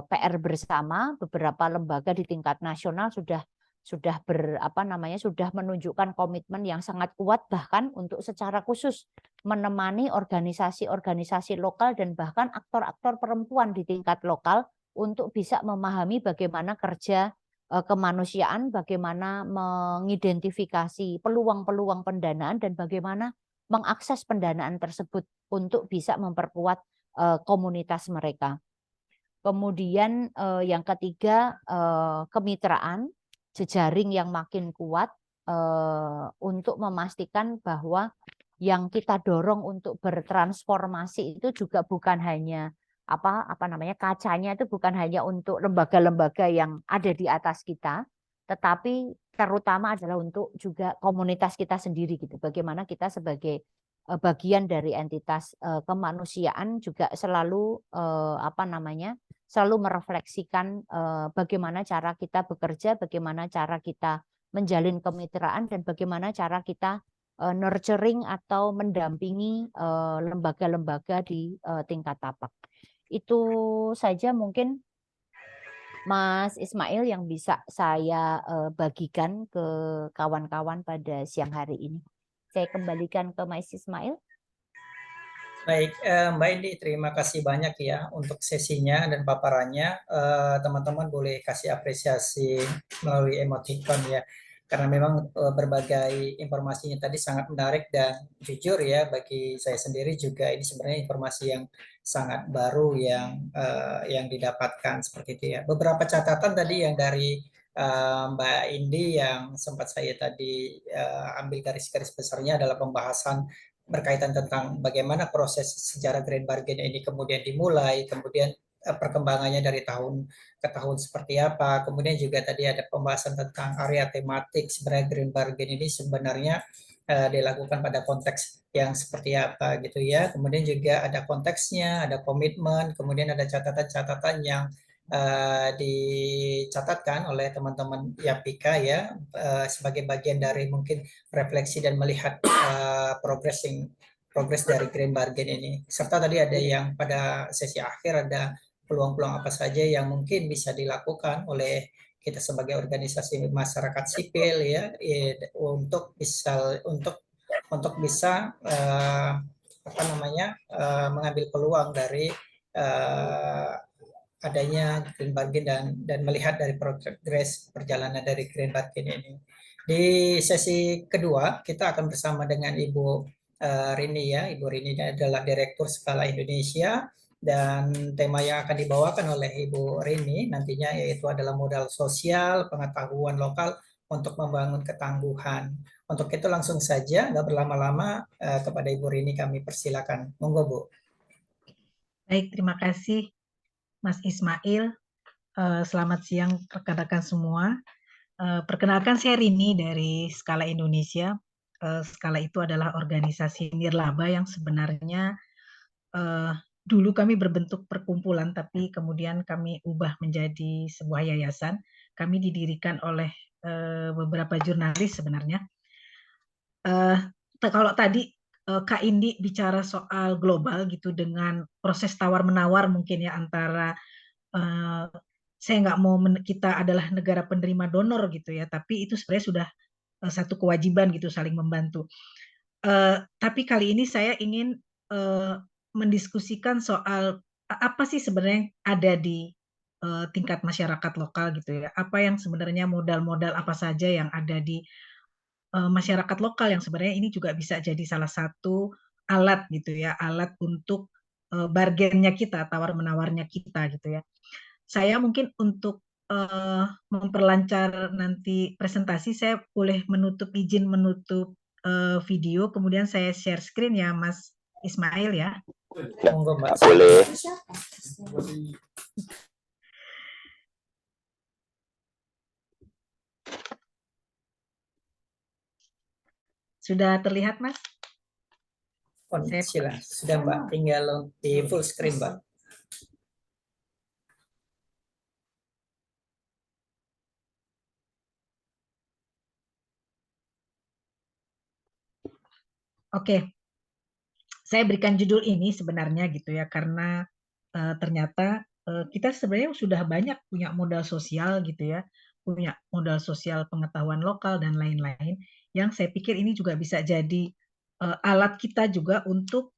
PR bersama. Beberapa lembaga di tingkat nasional sudah sudah menunjukkan komitmen yang sangat kuat, bahkan untuk secara khusus menemani organisasi-organisasi lokal dan bahkan aktor-aktor perempuan di tingkat lokal untuk bisa memahami bagaimana kerja kemanusiaan, bagaimana mengidentifikasi peluang-peluang pendanaan dan bagaimana mengakses pendanaan tersebut untuk bisa memperkuat komunitas mereka. Kemudian yang ketiga, kemitraan, jejaring yang makin kuat untuk memastikan bahwa yang kita dorong untuk bertransformasi itu juga bukan hanya kacanya itu bukan hanya untuk lembaga-lembaga yang ada di atas kita, tetapi terutama adalah untuk juga komunitas kita sendiri gitu. Bagaimana kita sebagai bagian dari entitas kemanusiaan juga selalu selalu merefleksikan bagaimana cara kita bekerja, bagaimana cara kita menjalin kemitraan, dan bagaimana cara kita nurturing atau mendampingi lembaga-lembaga di tingkat tapak. Itu saja mungkin Mas Ismail yang bisa saya bagikan ke kawan-kawan pada siang hari ini. Saya kembalikan ke Mas Ismail. Baik, Mbak Indi, terima kasih banyak ya untuk sesinya dan paparannya. Teman-teman boleh kasih apresiasi melalui emoticon ya, karena memang berbagai informasinya tadi sangat menarik dan jujur ya, bagi saya sendiri juga ini sebenarnya informasi yang sangat baru yang didapatkan seperti itu ya. Beberapa catatan tadi yang dari Mbak Indi yang sempat saya tadi ambil garis-garis besarnya adalah pembahasan berkaitan tentang bagaimana proses sejarah Grand Bargain ini kemudian dimulai, kemudian perkembangannya dari tahun ke tahun seperti apa. Kemudian juga tadi ada pembahasan tentang area tematik sebenarnya Grand Bargain ini sebenarnya dilakukan pada konteks yang seperti apa gitu ya. Kemudian juga ada konteksnya, ada komitmen, kemudian ada catatan-catatan yang dicatatkan oleh teman-teman YAPIKA ya sebagai bagian dari mungkin refleksi dan melihat progres dari Grand Bargain ini. Serta tadi ada yang pada sesi akhir ada peluang-peluang apa saja yang mungkin bisa dilakukan oleh kita sebagai organisasi masyarakat sipil ya untuk bisa mengambil peluang dari adanya Grand Bargain dan melihat dari progres perjalanan dari Grand Bargain ini. Di sesi kedua kita akan bersama dengan Ibu Rini ya. Ibu Rini adalah Direktur Skala Indonesia dan tema yang akan dibawakan oleh Ibu Rini nantinya yaitu adalah modal sosial pengetahuan lokal untuk membangun ketangguhan. Untuk itu langsung saja nggak berlama-lama kepada Ibu Rini kami persilakan. Monggo Bu. Baik, terima kasih Mas Ismail. Selamat siang rekan-rekan semua. Perkenalkan saya Rini dari Skala Indonesia. Skala itu adalah organisasi nirlaba yang sebenarnya dulu kami berbentuk perkumpulan, tapi kemudian kami ubah menjadi sebuah yayasan. Kami didirikan oleh beberapa jurnalis sebenarnya. Kalau tadi Kak Indi bicara soal global gitu dengan proses tawar-menawar mungkin ya antara saya nggak mau kita adalah negara penerima donor gitu ya, tapi itu sebenarnya sudah satu kewajiban gitu saling membantu. Tapi kali ini saya ingin mendiskusikan soal apa sih sebenarnya ada di tingkat masyarakat lokal gitu ya. Apa yang sebenarnya modal-modal apa saja yang ada di masyarakat lokal yang sebenarnya ini juga bisa jadi salah satu alat gitu ya, alat untuk bargainnya kita, tawar-menawarnya kita gitu ya. Saya mungkin untuk memperlancar nanti presentasi, saya boleh izin menutup video, kemudian saya share screen ya Mas Ismail ya. Monggo Mbak. Boleh. Sudah terlihat Mas? Silakan. Sudah Mbak, tinggal di full screen Mbak. Oke, saya berikan judul ini sebenarnya gitu ya karena ternyata kita sebenarnya sudah banyak punya modal sosial gitu ya, punya modal sosial pengetahuan lokal dan lain-lain, yang saya pikir ini juga bisa jadi alat kita juga untuk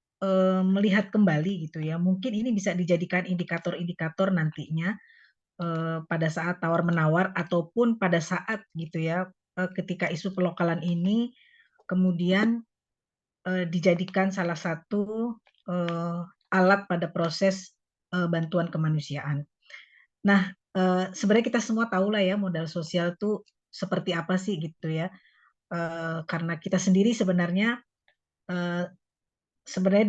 melihat kembali gitu ya. Mungkin ini bisa dijadikan indikator-indikator nantinya pada saat tawar-menawar ataupun pada saat gitu ya, ketika isu pelokalan ini kemudian dijadikan salah satu alat pada proses bantuan kemanusiaan. Nah, sebenarnya kita semua tahu lah ya modal sosial tuh seperti apa sih gitu ya. Karena kita sendiri sebenarnya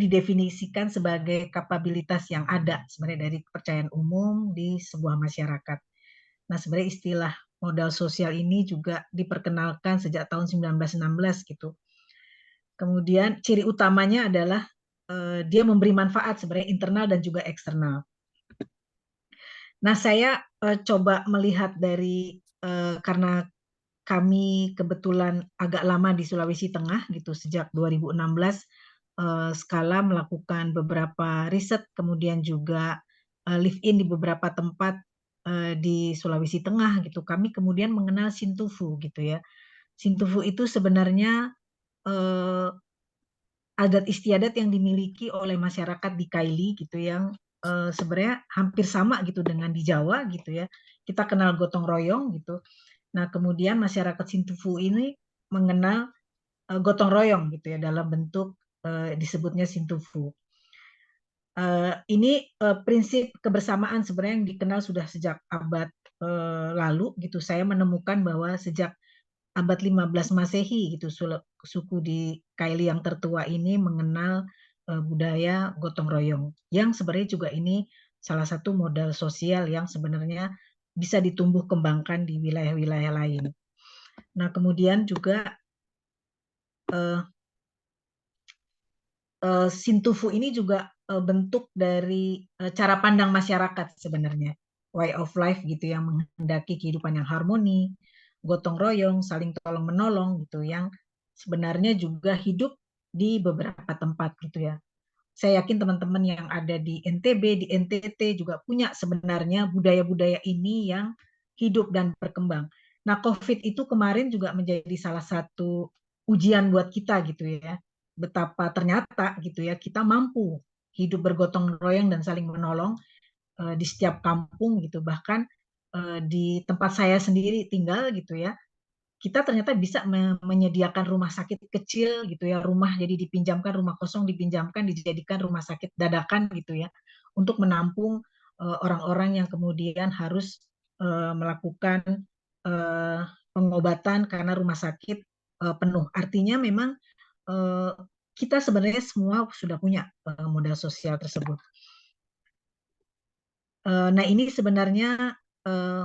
didefinisikan sebagai kapabilitas yang ada sebenarnya dari kepercayaan umum di sebuah masyarakat. Nah, sebenarnya istilah modal sosial ini juga diperkenalkan sejak tahun 1916 gitu. Kemudian ciri utamanya adalah dia memberi manfaat sebenarnya internal dan juga eksternal. Nah, saya coba melihat dari karena kami kebetulan agak lama di Sulawesi Tengah gitu, sejak 2016 skala melakukan beberapa riset, kemudian juga live in di beberapa tempat di Sulawesi Tengah gitu. Kami kemudian mengenal Sintufu gitu ya. Sintufu itu sebenarnya adat istiadat yang dimiliki oleh masyarakat di Kaili gitu, yang sebenarnya hampir sama gitu dengan di Jawa gitu ya. Kita kenal gotong royong gitu. Nah, kemudian masyarakat Sintufu ini mengenal gotong royong gitu ya dalam bentuk disebutnya Sintufu. Ini prinsip kebersamaan sebenarnya yang dikenal sudah sejak abad lalu gitu. Saya menemukan bahwa sejak abad 15 Masehi gitu suku di Kaili yang tertua ini mengenal budaya gotong royong, yang sebenarnya juga ini salah satu modal sosial yang sebenarnya bisa ditumbuh kembangkan di wilayah-wilayah lain. Nah, kemudian juga Sintufu ini juga bentuk dari cara pandang masyarakat sebenarnya, way of life gitu, yang menghendaki kehidupan yang harmoni, gotong royong, saling tolong menolong gitu, yang sebenarnya juga hidup di beberapa tempat gitu ya. Saya yakin teman-teman yang ada di NTB, di NTT juga punya sebenarnya budaya-budaya ini yang hidup dan berkembang. Nah, COVID itu kemarin juga menjadi salah satu ujian buat kita gitu ya. Betapa ternyata gitu ya kita mampu hidup bergotong royong dan saling menolong di setiap kampung gitu. Bahkan di tempat saya sendiri tinggal gitu ya, kita ternyata bisa menyediakan rumah sakit kecil gitu ya, rumah jadi dipinjamkan, rumah kosong dipinjamkan, dijadikan rumah sakit dadakan gitu ya, untuk menampung orang-orang yang kemudian harus melakukan pengobatan karena rumah sakit penuh. Artinya memang kita sebenarnya semua sudah punya modal sosial tersebut. Nah, ini sebenarnya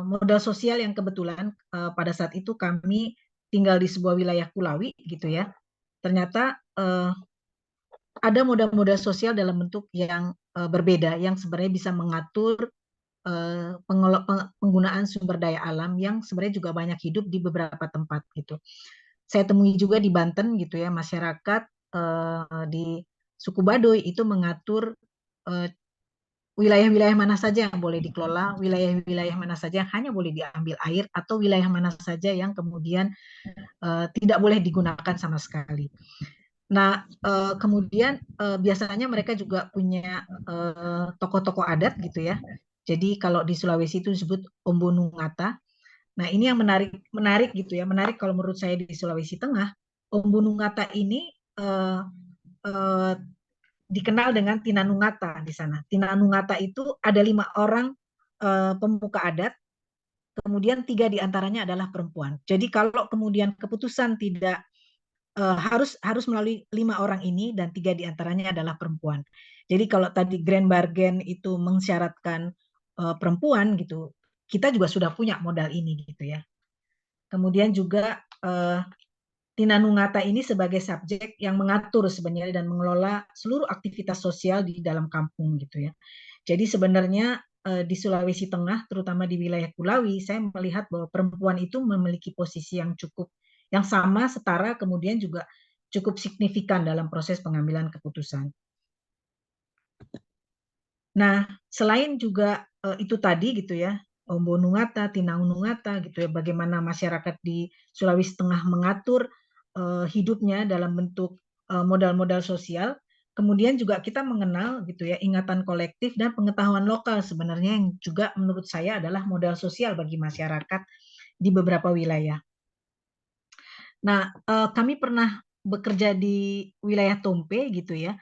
modal sosial yang kebetulan pada saat itu kami tinggal di sebuah wilayah Kulawi gitu ya. Ternyata ada modal-modal sosial dalam bentuk yang berbeda, yang sebenarnya bisa mengatur penggunaan sumber daya alam yang sebenarnya juga banyak hidup di beberapa tempat gitu. Saya temui juga di Banten gitu ya, masyarakat di suku Baduy itu mengatur wilayah-wilayah mana saja yang boleh dikelola, wilayah-wilayah mana saja yang hanya boleh diambil air, atau wilayah mana saja yang kemudian tidak boleh digunakan sama sekali. Nah, kemudian biasanya mereka juga punya tokoh-tokoh adat gitu ya. Jadi kalau di Sulawesi itu disebut Ombonungata. Nah, ini yang menarik gitu ya. Menarik kalau menurut saya di Sulawesi Tengah, Ombonungata ini dikenal dengan Tinanungata di sana. Tinanungata itu ada 5 orang pemuka adat, kemudian 3 diantaranya adalah perempuan. Jadi kalau kemudian keputusan tidak harus melalui 5 orang ini dan 3 diantaranya adalah perempuan. Jadi kalau tadi grand bargain itu mensyaratkan perempuan gitu, kita juga sudah punya modal ini gitu ya. Kemudian juga Tinanungata ini sebagai subjek yang mengatur sebenarnya dan mengelola seluruh aktivitas sosial di dalam kampung gitu ya. Jadi sebenarnya di Sulawesi Tengah, terutama di wilayah Kulawi, saya melihat bahwa perempuan itu memiliki posisi yang sama, setara, kemudian juga cukup signifikan dalam proses pengambilan keputusan. Nah, selain juga itu tadi gitu ya, Ombo Nungata, Tinau Nungata gitu ya, bagaimana masyarakat di Sulawesi Tengah mengatur hidupnya dalam bentuk modal-modal sosial. Kemudian juga kita mengenal gitu ya ingatan kolektif dan pengetahuan lokal sebenarnya yang juga menurut saya adalah modal sosial bagi masyarakat di beberapa wilayah. Nah, kami pernah bekerja di wilayah Tompe gitu ya.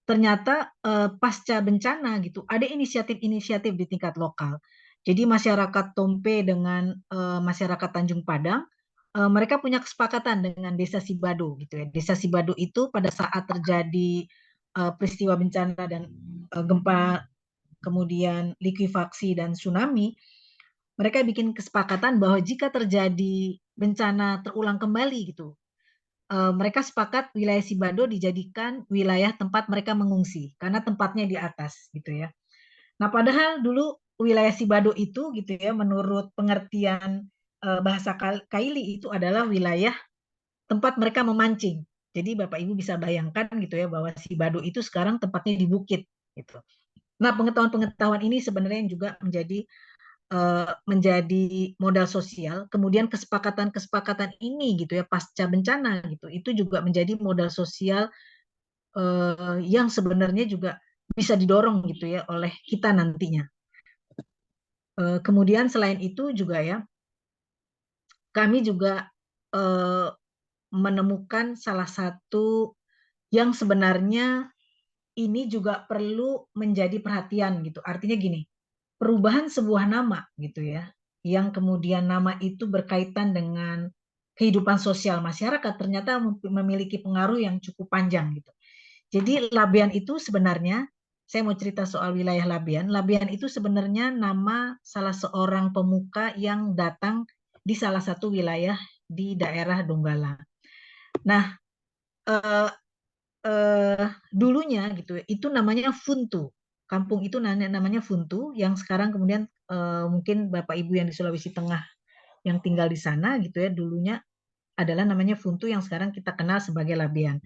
Ternyata pasca bencana gitu ada inisiatif-inisiatif di tingkat lokal. Jadi masyarakat Tompe dengan masyarakat Tanjung Padang mereka punya kesepakatan dengan Desa Sibado gitu ya. Desa Sibado itu pada saat terjadi peristiwa bencana dan gempa, kemudian likuifaksi dan tsunami, mereka bikin kesepakatan bahwa jika terjadi bencana terulang kembali gitu, mereka sepakat wilayah Sibado dijadikan wilayah tempat mereka mengungsi karena tempatnya di atas gitu ya. Nah, padahal dulu wilayah Sibado itu gitu ya menurut pengertian bahasa Kaili itu adalah wilayah tempat mereka memancing. Jadi Bapak Ibu bisa bayangkan gitu ya bahwa Sibado itu sekarang tempatnya di bukit gitu. Nah, pengetahuan-pengetahuan ini sebenarnya yang juga menjadi modal sosial. Kemudian kesepakatan-kesepakatan ini gitu ya pasca bencana gitu, itu juga menjadi modal sosial yang sebenarnya juga bisa didorong gitu ya oleh kita nantinya. Kemudian selain itu juga ya, kami juga menemukan salah satu yang sebenarnya ini juga perlu menjadi perhatian gitu. Artinya gini, perubahan sebuah nama gitu ya, yang kemudian nama itu berkaitan dengan kehidupan sosial masyarakat ternyata memiliki pengaruh yang cukup panjang gitu. Jadi Labian itu sebenarnya, saya mau cerita soal wilayah Labian. Labian itu sebenarnya nama salah seorang pemuka yang datang di salah satu wilayah di daerah Donggala. Nah, dulunya gitu itu namanya Funtu. Kampung itu namanya Funtu yang sekarang kemudian mungkin Bapak Ibu yang di Sulawesi Tengah yang tinggal di sana gitu ya dulunya adalah namanya Funtu yang sekarang kita kenal sebagai Labian.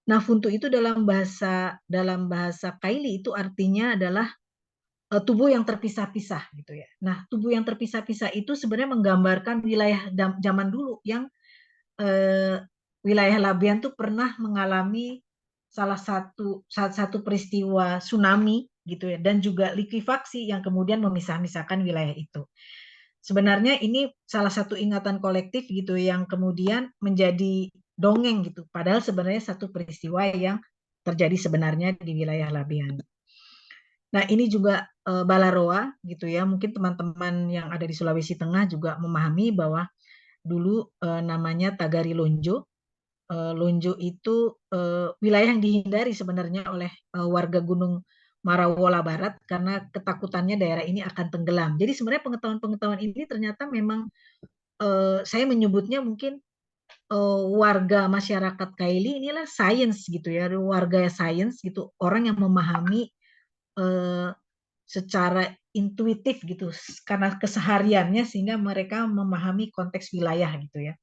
Nah, Funtu itu dalam bahasa Kaili itu artinya adalah tubuh yang terpisah-pisah gitu ya. Nah, tubuh yang terpisah-pisah itu sebenarnya menggambarkan wilayah zaman dulu yang wilayah Labian tuh pernah mengalami salah satu peristiwa tsunami gitu ya dan juga likuifaksi yang kemudian memisah-misahkan wilayah itu. Sebenarnya ini salah satu ingatan kolektif gitu yang kemudian menjadi dongeng gitu. Padahal sebenarnya satu peristiwa yang terjadi sebenarnya di wilayah Labian. Nah, ini juga Balaroa gitu ya. Mungkin teman-teman yang ada di Sulawesi Tengah juga memahami bahwa dulu namanya Tagari Lonjo. Lonjo itu wilayah yang dihindari sebenarnya oleh warga Gunung Marawola Barat karena ketakutannya daerah ini akan tenggelam. Jadi sebenarnya pengetahuan-pengetahuan ini ternyata memang saya menyebutnya mungkin warga masyarakat Kaili inilah sains gitu ya, warga sains gitu, orang yang memahami secara intuitif gitu karena kesehariannya sehingga mereka memahami konteks wilayah gitu ya.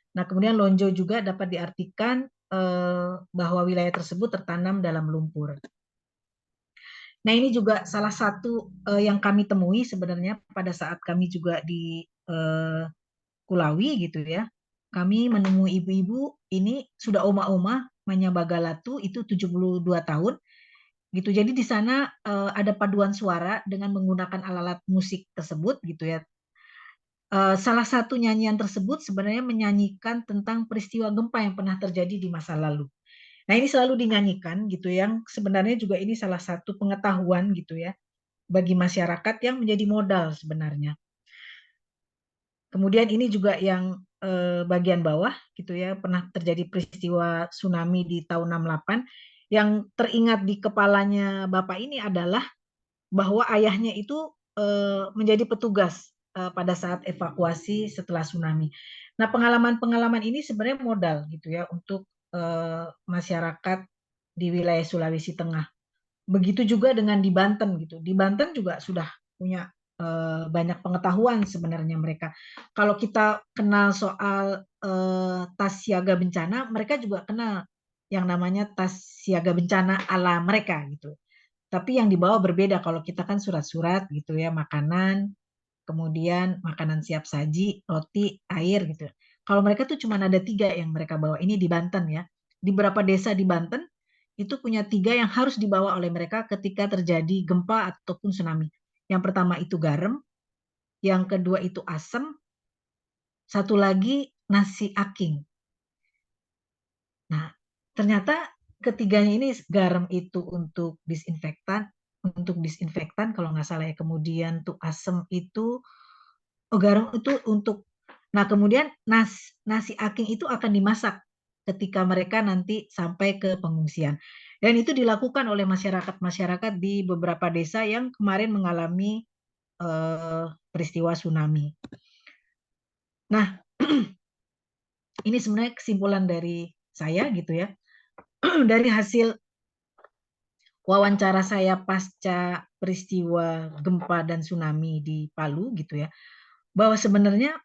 Nah, kemudian lonjo juga dapat diartikan bahwa wilayah tersebut tertanam dalam lumpur. Nah, ini juga salah satu yang kami temui sebenarnya pada saat kami juga di Kulawi gitu ya. Kami menemui ibu-ibu ini sudah oma-oma, namanya Bagalatu itu 72 tahun gitu. Jadi di sana ada paduan suara dengan menggunakan alat-alat musik tersebut gitu ya. Salah satu nyanyian tersebut sebenarnya menyanyikan tentang peristiwa gempa yang pernah terjadi di masa lalu. Nah, ini selalu dinyanyikan gitu yang sebenarnya juga ini salah satu pengetahuan gitu ya bagi masyarakat yang menjadi modal sebenarnya. Kemudian ini juga yang bagian bawah gitu ya pernah terjadi peristiwa tsunami di tahun 68 yang teringat di kepalanya Bapak ini adalah bahwa ayahnya itu menjadi petugas pada saat evakuasi setelah tsunami. Nah, pengalaman-pengalaman ini sebenarnya modal gitu ya untuk masyarakat di wilayah Sulawesi Tengah. Begitu juga dengan di Banten gitu. Di Banten juga sudah punya banyak pengetahuan sebenarnya mereka. Kalau kita kenal soal tas siaga bencana, mereka juga kenal yang namanya tas siaga bencana ala mereka gitu. Tapi yang dibawa berbeda. Kalau kita kan surat-surat gitu ya, makanan, kemudian makanan siap saji, roti, air gitu. Kalau mereka tuh cuma ada 3 yang mereka bawa. Ini di Banten ya. Di beberapa desa di Banten itu punya 3 yang harus dibawa oleh mereka ketika terjadi gempa ataupun tsunami. Yang pertama itu garam, yang kedua itu asam, satu lagi nasi aking. Nah, ternyata ketiganya ini, garam itu untuk disinfektan kalau nggak salah ya. Kemudian tuh asam itu, garam itu untuk, nah kemudian nasi aking itu akan dimasak ketika mereka nanti sampai ke pengungsian. Dan itu dilakukan oleh masyarakat di beberapa desa yang kemarin mengalami peristiwa tsunami. Nah, ini sebenarnya kesimpulan dari saya gitu ya. Dari hasil wawancara saya pasca peristiwa gempa dan tsunami di Palu gitu ya, bahwa sebenarnya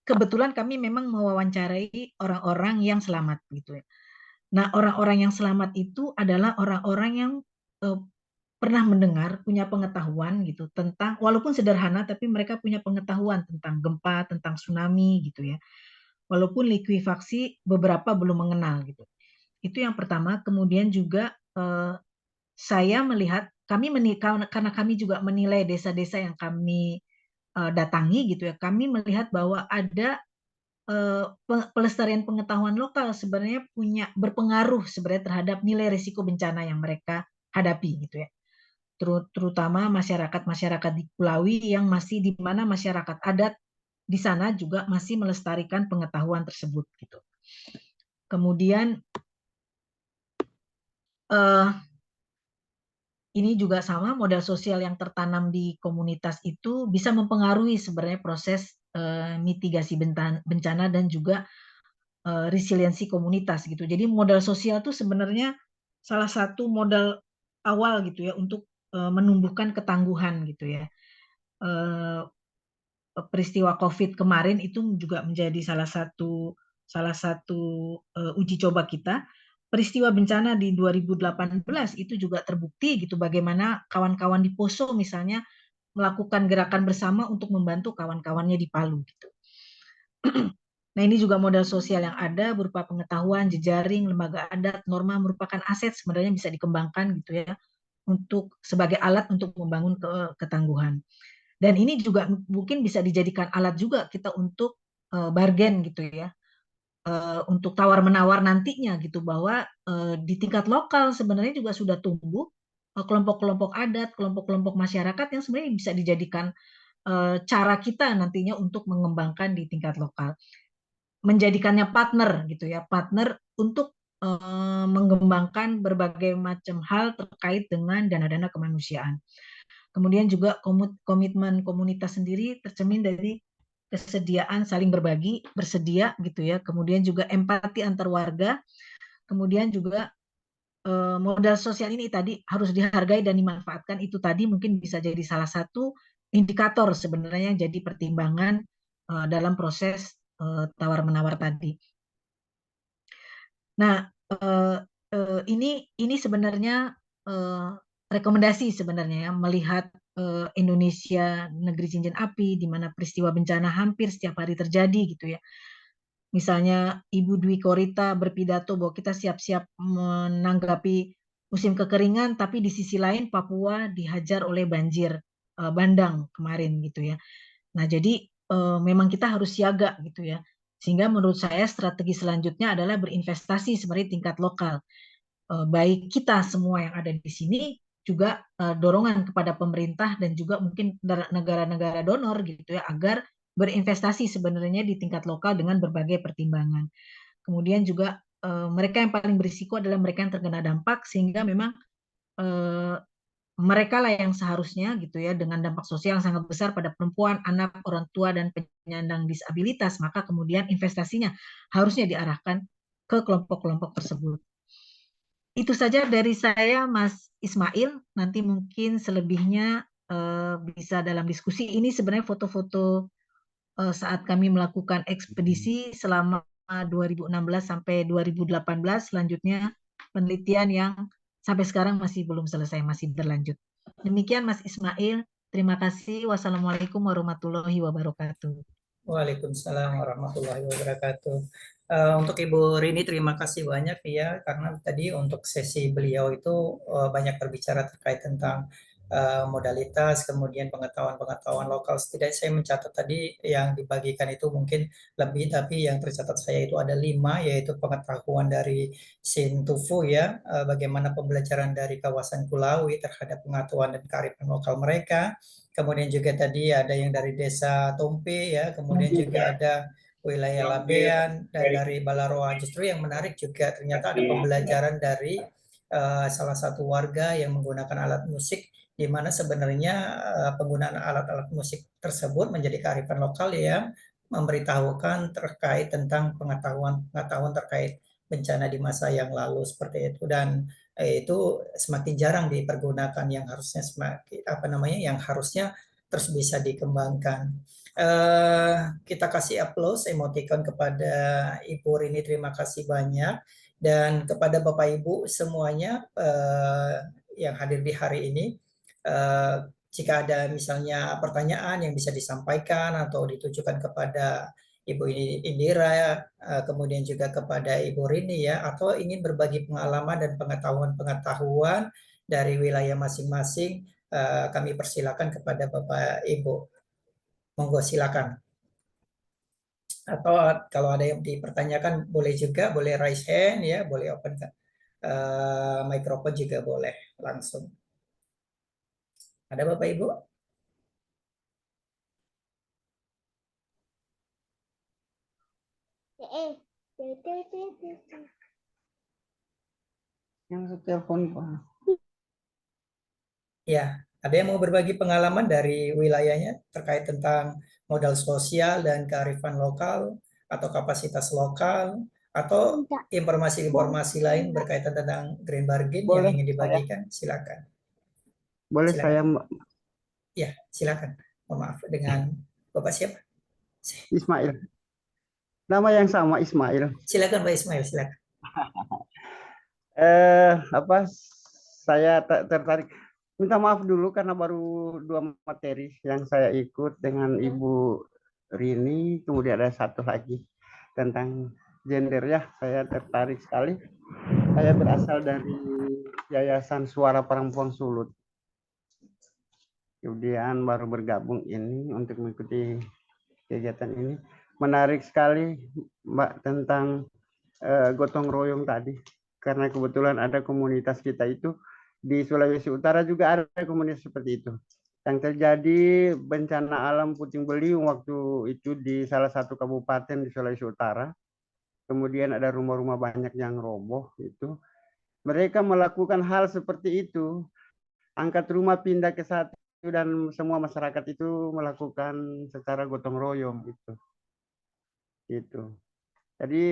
kebetulan kami memang mewawancarai orang-orang yang selamat gitu ya. Nah, orang-orang yang selamat itu adalah orang-orang yang pernah mendengar, punya pengetahuan gitu tentang, walaupun sederhana tapi mereka punya pengetahuan tentang gempa, tentang tsunami gitu ya. Walaupun likuifaksi beberapa belum mengenal gitu. Itu yang pertama. Kemudian juga saya melihat, karena kami juga menilai desa-desa yang kami datangi gitu ya, kami melihat bahwa ada pelestarian pengetahuan lokal sebenarnya berpengaruh sebenarnya terhadap nilai risiko bencana yang mereka hadapi gitu ya. Terutama masyarakat-masyarakat di Pulawi yang masih, di mana masyarakat adat di sana juga masih melestarikan pengetahuan tersebut gitu. Kemudian ini juga sama, modal sosial yang tertanam di komunitas itu bisa mempengaruhi sebenarnya proses mitigasi bencana dan juga resiliensi komunitas gitu. Jadi modal sosial itu sebenarnya salah satu modal awal gitu ya untuk menumbuhkan ketangguhan gitu ya. Peristiwa COVID kemarin itu juga menjadi salah satu uji coba kita. Peristiwa bencana di 2018 itu juga terbukti gitu bagaimana kawan-kawan di Poso misalnya melakukan gerakan bersama untuk membantu kawan-kawannya di Palu gitu. Nah, ini juga modal sosial yang ada berupa pengetahuan, jejaring, lembaga adat, norma merupakan aset sebenarnya bisa dikembangkan gitu ya untuk sebagai alat untuk membangun ketangguhan. Dan ini juga mungkin bisa dijadikan alat juga kita untuk bargain gitu ya. Untuk tawar-menawar nantinya gitu, bahwa di tingkat lokal sebenarnya juga sudah tumbuh kelompok-kelompok adat, kelompok-kelompok masyarakat yang sebenarnya bisa dijadikan cara kita nantinya untuk mengembangkan di tingkat lokal. Menjadikannya partner gitu ya, partner untuk mengembangkan berbagai macam hal terkait dengan dana-dana kemanusiaan. Kemudian juga komitmen komunitas sendiri tercermin dari kesediaan saling berbagi, bersedia gitu ya. Kemudian juga empati antar warga. Kemudian juga modal sosial ini tadi harus dihargai dan dimanfaatkan. Itu tadi mungkin bisa jadi salah satu indikator sebenarnya yang jadi pertimbangan dalam proses tawar-menawar tadi. Nah, ini sebenarnya rekomendasi sebenarnya ya, melihat Indonesia negeri cincin api di mana peristiwa bencana hampir setiap hari terjadi gitu ya. Misalnya Ibu Dwi Korita berpidato bahwa kita siap-siap menanggapi musim kekeringan, tapi di sisi lain Papua dihajar oleh banjir bandang kemarin gitu ya. Nah, jadi memang kita harus siaga gitu ya. Sehingga menurut saya strategi selanjutnya adalah berinvestasi sebenarnya tingkat lokal. Baik kita semua yang ada di sini, juga dorongan kepada pemerintah dan juga mungkin negara-negara donor gitu ya, agar berinvestasi sebenarnya di tingkat lokal dengan berbagai pertimbangan. Kemudian juga mereka yang paling berisiko adalah mereka yang terkena dampak, sehingga memang mereka lah yang seharusnya gitu ya, dengan dampak sosial yang sangat besar pada perempuan, anak, orang tua, dan penyandang disabilitas, maka kemudian investasinya harusnya diarahkan ke kelompok-kelompok tersebut. Itu saja dari saya, Mas Ismail. Nanti mungkin selebihnya bisa dalam diskusi. Ini sebenarnya foto-foto saat kami melakukan ekspedisi selama 2016 sampai 2018. Selanjutnya penelitian yang sampai sekarang masih belum selesai, masih berlanjut. Demikian Mas Ismail. Terima kasih. Wassalamualaikum warahmatullahi wabarakatuh. Waalaikumsalam warahmatullahi wabarakatuh. Untuk Ibu Rini terima kasih banyak ya, karena tadi untuk sesi beliau itu banyak berbicara terkait tentang modalitas, kemudian pengetahuan-pengetahuan lokal. Setidaknya saya mencatat tadi yang dibagikan itu mungkin lebih, tapi yang tercatat saya itu ada 5, yaitu pengetahuan dari Sintufu ya, bagaimana pembelajaran dari kawasan Kulawi terhadap pengetahuan dan kearifan lokal mereka. Kemudian juga tadi ada yang dari desa Tompe ya, kemudian juga ada wilayah Labean dan dari Balaroa. Justru yang menarik juga ternyata ada pembelajaran dari salah satu warga yang menggunakan alat musik, di mana sebenarnya penggunaan alat-alat musik tersebut menjadi kearifan lokal yang memberitahukan terkait tentang pengetahuan terkait bencana di masa yang lalu seperti itu. Dan itu semakin jarang dipergunakan, yang harusnya yang harusnya terus bisa dikembangkan. Kita kasih applause emoticon kepada Ibu Rini, terima kasih banyak, dan kepada Bapak Ibu semuanya yang hadir di hari ini. Jika ada misalnya pertanyaan yang bisa disampaikan atau ditujukan kepada Ibu Indira, kemudian juga kepada Ibu Rini ya, atau ingin berbagi pengalaman dan pengetahuan dari wilayah masing-masing, kami persilakan kepada Bapak Ibu. Monggo silakan. Atau kalau ada yang dipertanyakan boleh juga, boleh raise hand ya, boleh open mikrofon juga boleh langsung. Ada Bapak Ibu? Yang telepon Pak. Ya, ada yang mau berbagi pengalaman dari wilayahnya terkait tentang modal sosial dan kearifan lokal atau kapasitas lokal atau informasi-informasi lain berkaitan tentang green bargain yang Boleh ingin saya, dibagikan? Silakan. boleh saya Silakan. Ya, silakan. Mohon maaf, dengan Bapak siapa? Ismail. Nama yang sama Ismail. Silakan Pak Ismail, silakan. Apa? Saya tertarik. Minta maaf dulu karena baru 2 materi yang saya ikut dengan Ibu Rini, kemudian ada satu lagi tentang gender ya. Saya tertarik sekali. Saya berasal dari Yayasan Suara Perempuan Sulut. Kemudian baru bergabung ini untuk mengikuti kegiatan ini. Menarik sekali Mbak tentang gotong royong tadi, karena kebetulan ada komunitas kita itu di Sulawesi Utara juga ada komunitas seperti itu. Yang terjadi bencana alam puting beliung waktu itu di salah satu kabupaten di Sulawesi Utara. Kemudian ada rumah-rumah banyak yang roboh itu. Mereka melakukan hal seperti itu. Angkat rumah pindah ke satu dan semua masyarakat itu melakukan secara gotong royong gitu. Gitu. Jadi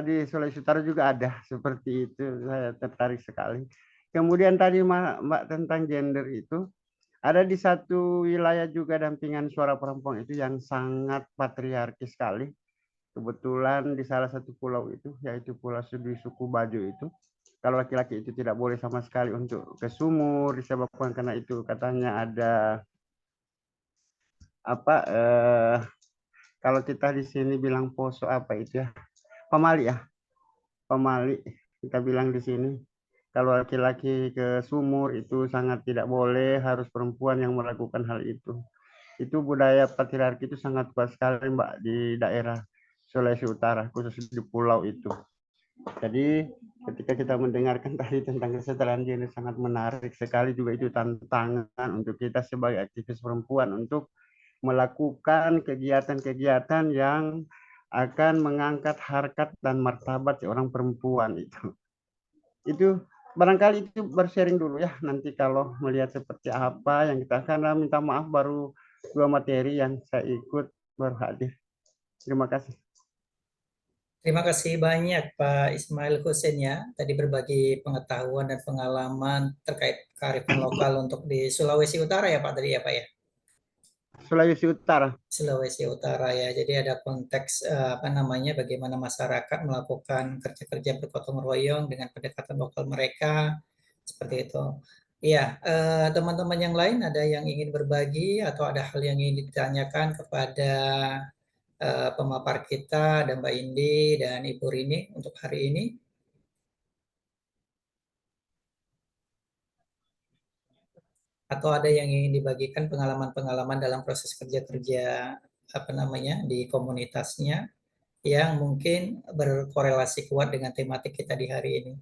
di Sulawesi Utara juga ada seperti itu, saya tertarik sekali. Kemudian tadi Mbak tentang gender itu, ada di satu wilayah juga dampingan suara perempuan itu yang sangat patriarkis sekali. Kebetulan di salah satu pulau itu, yaitu Pulau Sudi Suku Bajo itu, kalau laki-laki itu tidak boleh sama sekali untuk ke sumur, disebabkan karena itu katanya ada apa kalau kita di sini bilang poso apa itu ya, pamali ya. Pemali kita bilang di sini, kalau laki-laki ke sumur itu sangat tidak boleh, harus perempuan yang melakukan hal itu. Itu budaya patriarki itu sangat kuat sekali Mbak di daerah Sulawesi Utara, khusus di pulau itu. Jadi ketika kita mendengarkan tadi tentang kesetaraan gender, sangat menarik sekali juga, itu tantangan untuk kita sebagai aktivis perempuan untuk melakukan kegiatan-kegiatan yang akan mengangkat harkat dan martabat seorang perempuan itu. Itu barangkali itu bersharing dulu ya. Nanti kalau melihat seperti apa yang kita akan, minta maaf baru 2 materi yang saya ikut baru hadir. Terima kasih. Terima kasih banyak Pak Ismail Hussein ya, tadi berbagi pengetahuan dan pengalaman terkait kearifan lokal untuk di Sulawesi Utara ya Pak tadi ya Pak ya. Sulawesi Utara. Sulawesi Utara ya. Jadi ada konteks bagaimana masyarakat melakukan kerja-kerja bergotong royong dengan pendekatan lokal mereka, Seperti itu. Iya, teman-teman yang lain ada yang ingin berbagi atau ada hal yang ingin ditanyakan kepada pemapar kita, ada Mbak Indi dan Ibu Rini untuk hari ini? Atau ada yang ingin dibagikan pengalaman-pengalaman dalam proses kerja-kerja apa namanya di komunitasnya yang mungkin berkorelasi kuat dengan tematik kita di hari ini?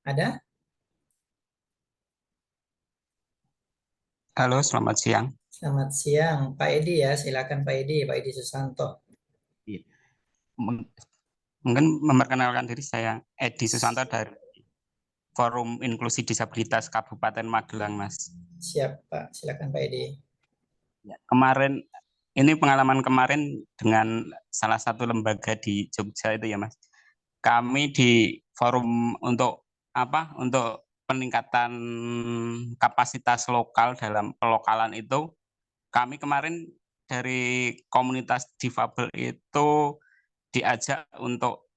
Ada? Halo, selamat siang. Selamat siang, Pak Edi ya. Silakan Pak Edi Susanto. Mungkin memperkenalkan diri, saya Edi Susanto dari Forum Inklusi Disabilitas Kabupaten Magelang, Mas. Siap, Pak. Silakan Pak Edi. Ya, kemarin, ini pengalaman kemarin dengan salah satu lembaga di Jogja itu ya, Mas. Kami di forum untuk apa? Untuk peningkatan kapasitas lokal dalam pelokalan itu, kami kemarin dari komunitas difabel itu diajak untuk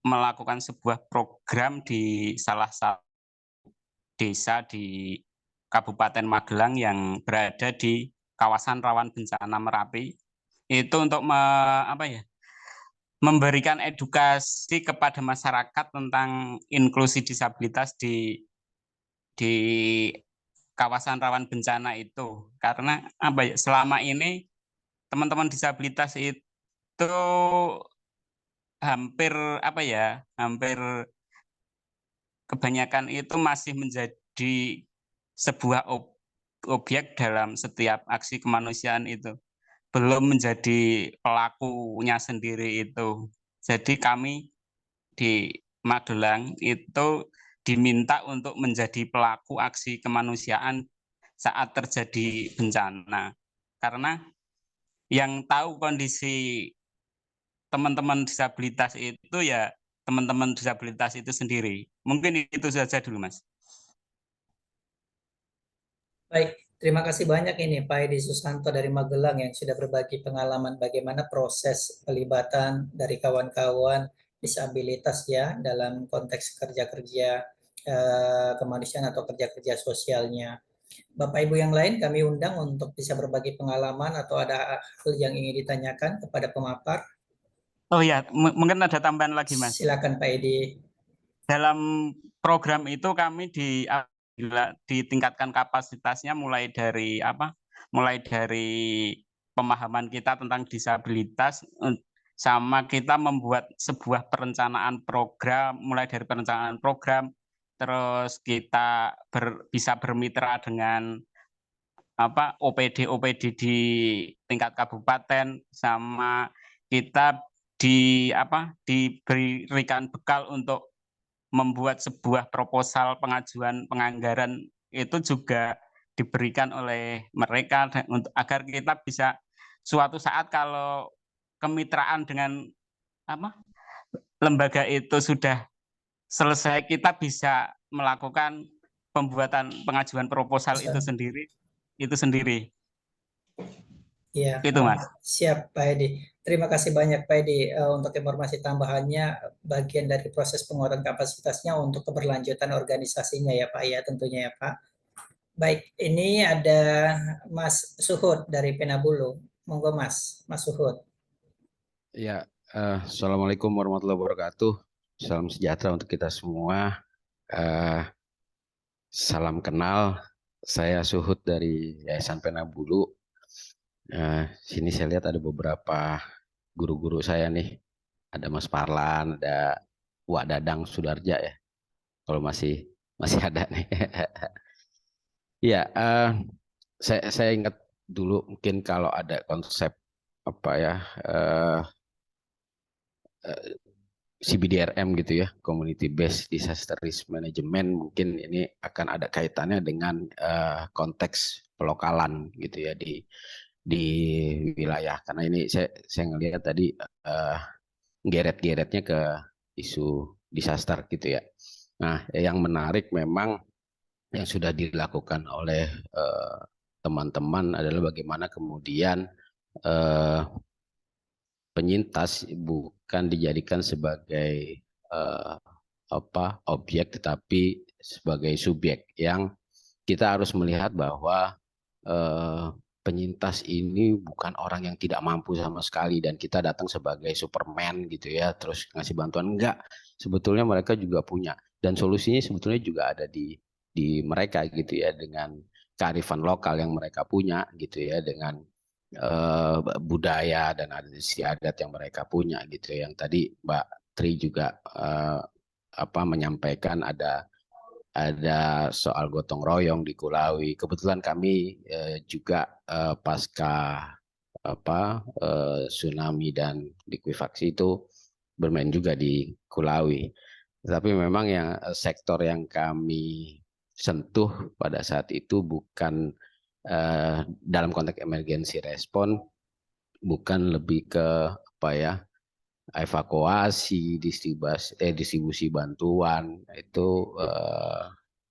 melakukan sebuah program di salah satu desa di Kabupaten Magelang yang berada di kawasan rawan bencana Merapi, itu untuk memberikan edukasi kepada masyarakat tentang inklusi disabilitas di kawasan rawan bencana itu. Karena selama ini teman-teman disabilitas itu hampir hampir kebanyakan itu masih menjadi sebuah objek dalam setiap aksi kemanusiaan itu, belum menjadi pelakunya sendiri itu. Jadi kami di Magelang itu diminta untuk menjadi pelaku aksi kemanusiaan saat terjadi bencana. Karena yang tahu kondisi teman-teman disabilitas itu ya teman-teman disabilitas itu sendiri. Mungkin itu saja dulu, Mas. Baik, terima kasih banyak ini Pak Edi Susanto dari Magelang yang sudah berbagi pengalaman bagaimana proses pelibatan dari kawan-kawan disabilitas ya dalam konteks kerja-kerja kemanusiaan atau kerja-kerja sosialnya. Bapak Ibu yang lain kami undang untuk bisa berbagi pengalaman atau ada hal yang ingin ditanyakan kepada pemapar. Oh ya, mungkin ada tambahan lagi, Mas. Silakan Pak Edi. Dalam program itu kami ditingkatkan kapasitasnya mulai dari pemahaman kita tentang disabilitas, sama kita membuat sebuah perencanaan program, mulai dari perencanaan program, terus kita bisa bermitra dengan OPD di tingkat kabupaten, sama kita diberikan bekal untuk membuat sebuah proposal pengajuan penganggaran, itu juga diberikan oleh mereka agar kita bisa suatu saat kalau kemitraan dengan lembaga itu sudah selesai, kita bisa melakukan pembuatan pengajuan proposal itu sendiri. Iya, Itu, Mas. siap Pak Edi. Terima kasih banyak Pak Edi untuk informasi tambahannya, bagian dari proses penguatan kapasitasnya untuk keberlanjutan organisasinya ya Pak ya, tentunya ya Pak. Baik, ini ada Mas Suhud dari Penabulu. Monggo Mas Suhud. Ya, Assalamualaikum warahmatullahi wabarakatuh. Salam sejahtera untuk kita semua. Salam kenal, saya Suhud dari Yayasan Penabulu. Sini saya lihat ada beberapa guru-guru saya nih. Ada Mas Parlan, ada Wak Dadang Sudarja ya. Kalau masih ada nih. Ya, saya ingat dulu mungkin kalau ada konsep CBDRM gitu ya, Community Based Disaster Risk Management, mungkin ini akan ada kaitannya dengan konteks pelokalan gitu ya di wilayah, karena ini saya ngelihat tadi geret-geretnya ke isu disaster gitu ya. Nah, yang menarik memang yang sudah dilakukan oleh teman-teman adalah bagaimana kemudian penyintas bukan dijadikan sebagai objek, tetapi sebagai subjek yang kita harus melihat bahwa penyintas ini bukan orang yang tidak mampu sama sekali dan kita datang sebagai Superman gitu ya, terus ngasih bantuan. Enggak, sebetulnya mereka juga punya, dan solusinya sebetulnya juga ada di mereka gitu ya, dengan kearifan lokal yang mereka punya gitu ya, dengan budaya dan adat istiadat yang mereka punya gitu ya. Yang tadi Mbak Tri juga menyampaikan ada soal gotong royong di Kulawi. Kebetulan kami juga pasca tsunami dan likuifaksi itu bermain juga di Kulawi. Tapi memang yang sektor yang kami sentuh pada saat itu bukan dalam konteks emergency respon, bukan lebih ke evakuasi, distribusi bantuan, itu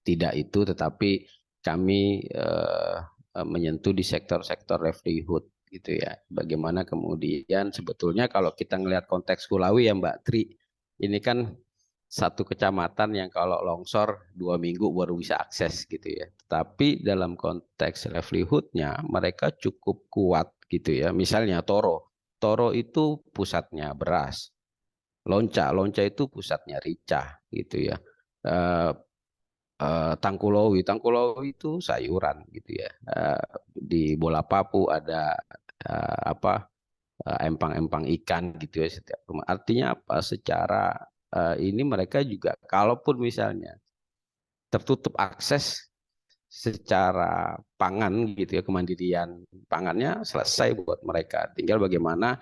tidak itu, tetapi kami menyentuh di sektor-sektor livelihood gitu ya. Bagaimana kemudian sebetulnya kalau kita ngelihat konteks Kulawi ya Mbak Tri, ini kan satu kecamatan yang kalau longsor 2 minggu baru bisa akses gitu ya. Tapi dalam konteks livelihoodnya mereka cukup kuat gitu ya. Misalnya Toro itu pusatnya beras, Lonca itu pusatnya rica gitu ya. Tangkulowi itu sayuran gitu ya. Di Bola Papu ada empang-empang ikan gitu ya setiap rumah. Artinya apa? Secara ini mereka juga kalaupun misalnya tertutup akses secara pangan gitu ya, kemandirian pangannya selesai buat mereka. Tinggal bagaimana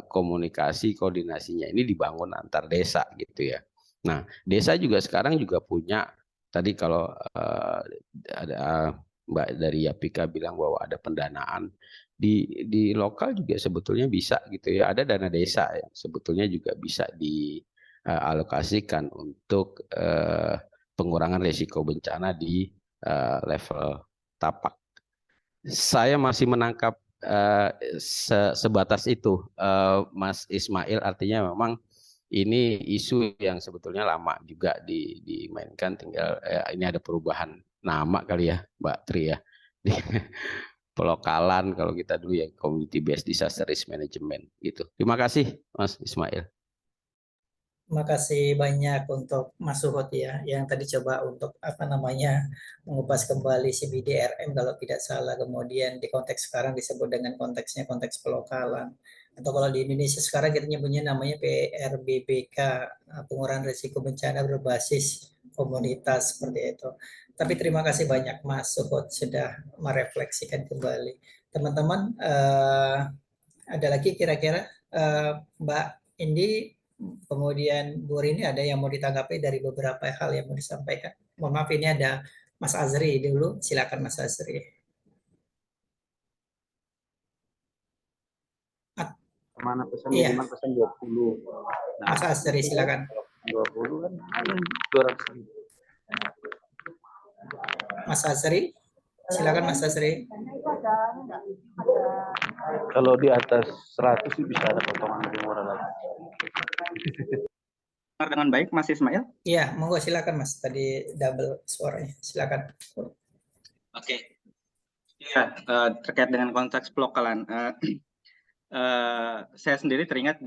komunikasi koordinasinya ini dibangun antar desa gitu ya. Nah, desa juga sekarang juga punya, tadi kalau ada Mbak dari Yapika bilang bahwa ada pendanaan di lokal juga sebetulnya bisa gitu ya. Ada dana desa yang sebetulnya juga bisa dialokasikan untuk pengurangan risiko bencana di level tapak. Saya masih menangkap sebatas itu, Mas Ismail. Artinya memang ini isu yang sebetulnya lama juga dimainkan, tinggal ini ada perubahan nama kali ya Mbak Tri ya, di pelokalan kalau kita dulu ya community based disaster risk management gitu. Terima kasih Mas Ismail. Terima kasih banyak untuk Mas Suhut ya, yang tadi coba untuk mengupas kembali CBDRM kalau tidak salah, kemudian di konteks sekarang disebut dengan konteks pelokalan, atau kalau di Indonesia sekarang kita nyebutnya namanya PRBBK, pengurangan risiko bencana berbasis komunitas seperti itu. Tapi terima kasih banyak Mas Suhut sudah merefleksikan kembali. Teman-teman, ada lagi kira-kira Mbak Indi, kemudian Bu Rini, ada yang mau ditanggapi dari beberapa hal yang mau disampaikan? Mohon maaf, ini ada Mas Azri dulu. Silakan Mas Azri. Mana pesan Iya. minimal pesan 20. Nah, Mas Azri silakan. 20 kan 200. Mas Azri, silakan Mas Azri. Kalau di atas 100 sih bisa ada potongan lebih murah lagi. Dengan baik Mas Ismail? Iya, monggo silakan Mas. Tadi double suaranya. Silakan. Oke. Iya, terkait dengan konteks pelokalan. Saya sendiri teringat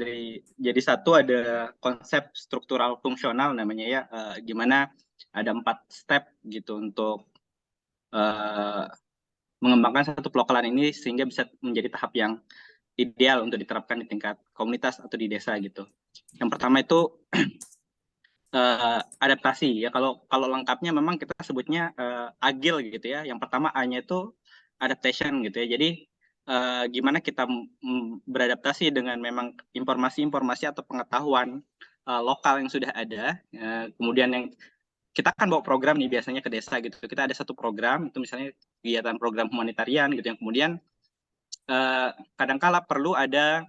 jadi satu ada konsep struktural fungsional namanya ya, gimana ada 4 step gitu untuk mengembangkan satu pelokalan ini sehingga bisa menjadi tahap yang ideal untuk diterapkan di tingkat komunitas atau di desa gitu. Yang pertama itu adaptasi ya. Kalau lengkapnya memang kita sebutnya agile gitu ya. Yang pertama A-nya itu adaptation gitu ya. Jadi gimana kita beradaptasi dengan memang informasi-informasi atau pengetahuan lokal yang sudah ada. Kemudian yang kita akan bawa program nih biasanya ke desa gitu. Kita ada satu program itu misalnya kegiatan program humanitarian gitu yang kemudian kadangkala perlu ada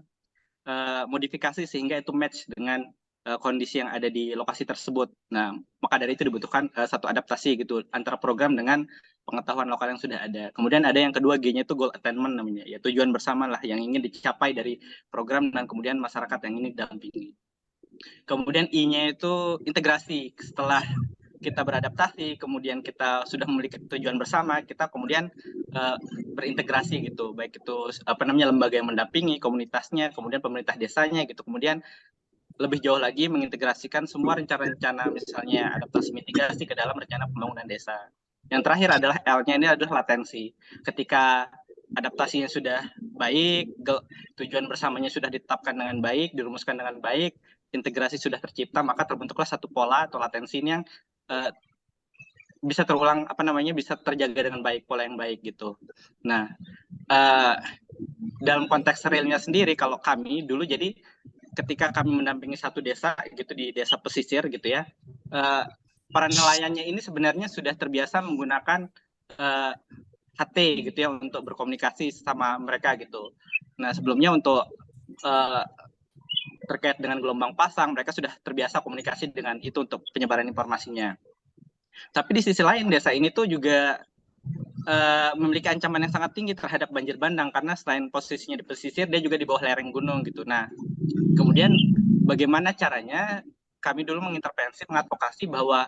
modifikasi sehingga itu match dengan kondisi yang ada di lokasi tersebut. Nah, maka dari itu dibutuhkan satu adaptasi gitu antara program dengan pengetahuan lokal yang sudah ada. Kemudian ada yang kedua, G-nya itu goal attainment namanya, ya tujuan bersama lah yang ingin dicapai dari program dan kemudian masyarakat yang ini didampingi. Kemudian I-nya itu integrasi. Setelah kita beradaptasi, kemudian kita sudah memiliki tujuan bersama, kita kemudian berintegrasi gitu, baik itu lembaga yang mendampingi, komunitasnya, kemudian pemerintah desanya gitu, kemudian lebih jauh lagi mengintegrasikan semua rencana-rencana misalnya adaptasi mitigasi ke dalam rencana pembangunan desa. Yang terakhir adalah L-nya, ini adalah latensi. Ketika adaptasinya sudah baik, tujuan bersamanya sudah ditetapkan dengan baik, dirumuskan dengan baik, integrasi sudah tercipta, maka terbentuklah satu pola atau latensi ini yang bisa terulang, bisa terjaga dengan baik, pola yang baik gitu. Nah, dalam konteks realnya sendiri, kalau kami dulu jadi ketika kami mendampingi satu desa gitu di desa pesisir gitu ya, para nelayannya ini sebenarnya sudah terbiasa menggunakan HT gitu ya untuk berkomunikasi sama mereka gitu. Nah, sebelumnya untuk terkait dengan gelombang pasang, mereka sudah terbiasa komunikasi dengan itu untuk penyebaran informasinya. Tapi di sisi lain desa ini tuh juga memiliki ancaman yang sangat tinggi terhadap banjir bandang karena selain posisinya di pesisir, dia juga di bawah lereng gunung gitu. Nah, kemudian bagaimana caranya kami dulu mengintervensi, mengadvokasi bahwa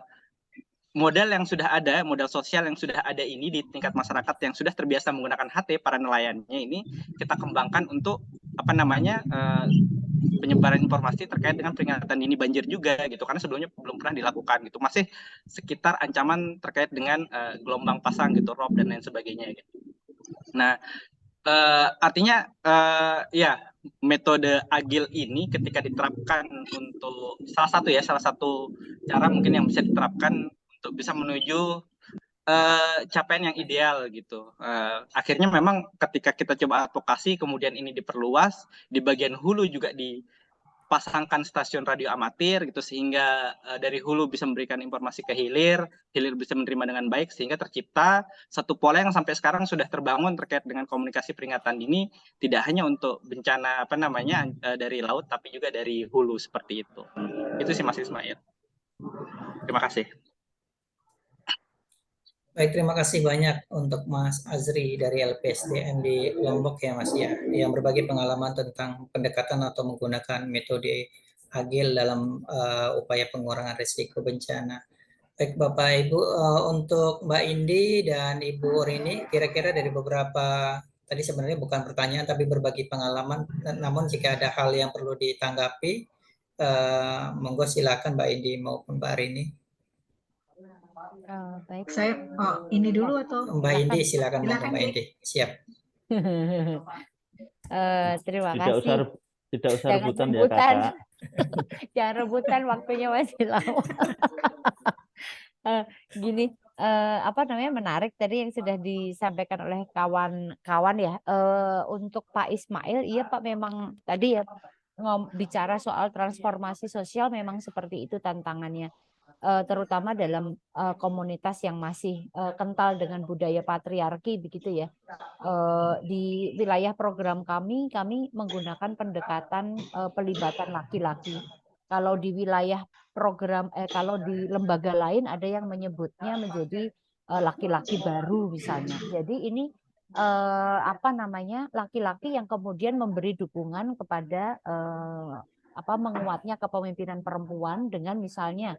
modal yang sudah ada, modal sosial yang sudah ada ini di tingkat masyarakat yang sudah terbiasa menggunakan HT, para nelayannya ini kita kembangkan untuk penyebaran informasi terkait dengan peringatan dini banjir juga gitu, karena sebelumnya belum pernah dilakukan gitu, masih sekitar ancaman terkait dengan gelombang pasang gitu, rob dan lain sebagainya gitu. Nah, artinya ya metode agil ini ketika diterapkan untuk salah satu cara mungkin yang bisa diterapkan untuk bisa menuju capaian yang ideal gitu. Akhirnya memang ketika kita coba advokasi, kemudian ini diperluas, di bagian hulu juga dipasangkan stasiun radio amatir gitu, sehingga dari hulu bisa memberikan informasi ke hilir bisa menerima dengan baik, sehingga tercipta satu pola yang sampai sekarang sudah terbangun terkait dengan komunikasi peringatan dini, tidak hanya untuk bencana dari laut, tapi juga dari hulu seperti itu. Itu sih Mas Ismail. Terima kasih. Baik, terima kasih banyak untuk Mas Azri dari LPSDM di Lombok ya Mas ya, yang berbagi pengalaman tentang pendekatan atau menggunakan metode agil dalam upaya pengurangan risiko bencana. Baik Bapak Ibu, untuk Mbak Indi dan Ibu Rini, kira-kira dari beberapa, tadi sebenarnya bukan pertanyaan tapi berbagi pengalaman, namun jika ada hal yang perlu ditanggapi, monggo silakan Mbak Indi maupun Mbak Rini. Baik. Saya ini dulu atau Mbak Indi silakan Mbak Indi. Siap. Terima kasih. Tidak usah rebutan ya Kakak. Jangan rebutan, waktunya masih lama. Gini, menarik tadi yang sudah disampaikan oleh kawan-kawan ya. Untuk Pak Ismail, iya Pak, memang tadi ya bicara soal transformasi sosial memang seperti itu tantangannya. Terutama dalam komunitas yang masih kental dengan budaya patriarki begitu ya. Di wilayah program kami menggunakan pendekatan pelibatan laki-laki. Kalau di wilayah program kalau di lembaga lain ada yang menyebutnya menjadi laki-laki baru misalnya. Jadi ini laki-laki yang kemudian memberi dukungan kepada menguatnya kepemimpinan perempuan dengan misalnya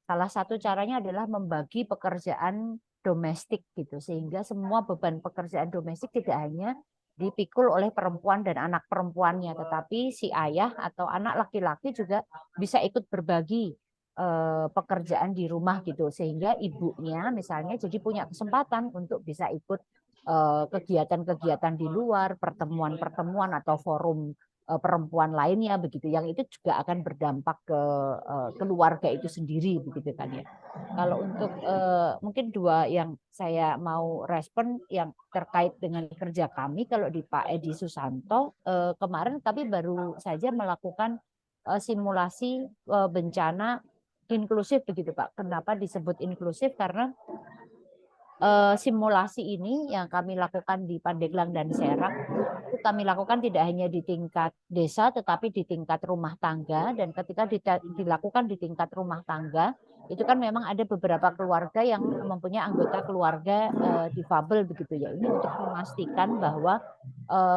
salah satu caranya adalah membagi pekerjaan domestik gitu, sehingga semua beban pekerjaan domestik tidak hanya dipikul oleh perempuan dan anak perempuannya, tetapi si ayah atau anak laki-laki juga bisa ikut berbagi pekerjaan di rumah gitu, sehingga ibunya misalnya jadi punya kesempatan untuk bisa ikut kegiatan-kegiatan di luar, pertemuan-pertemuan atau forum perempuan lainnya begitu, yang itu juga akan berdampak ke keluarga itu sendiri begitu kan ya. Kalau untuk mungkin dua yang saya mau respon yang terkait dengan kerja kami, kalau di Pak Edi Susanto kemarin kami baru saja melakukan simulasi bencana inklusif begitu Pak. Kenapa disebut inklusif? Karena simulasi ini yang kami lakukan di Pandeglang dan Serang itu kami lakukan tidak hanya di tingkat desa tetapi di tingkat rumah tangga, dan ketika dilakukan di tingkat rumah tangga itu kan memang ada beberapa keluarga yang mempunyai anggota keluarga difabel begitu ya. Ini untuk memastikan bahwa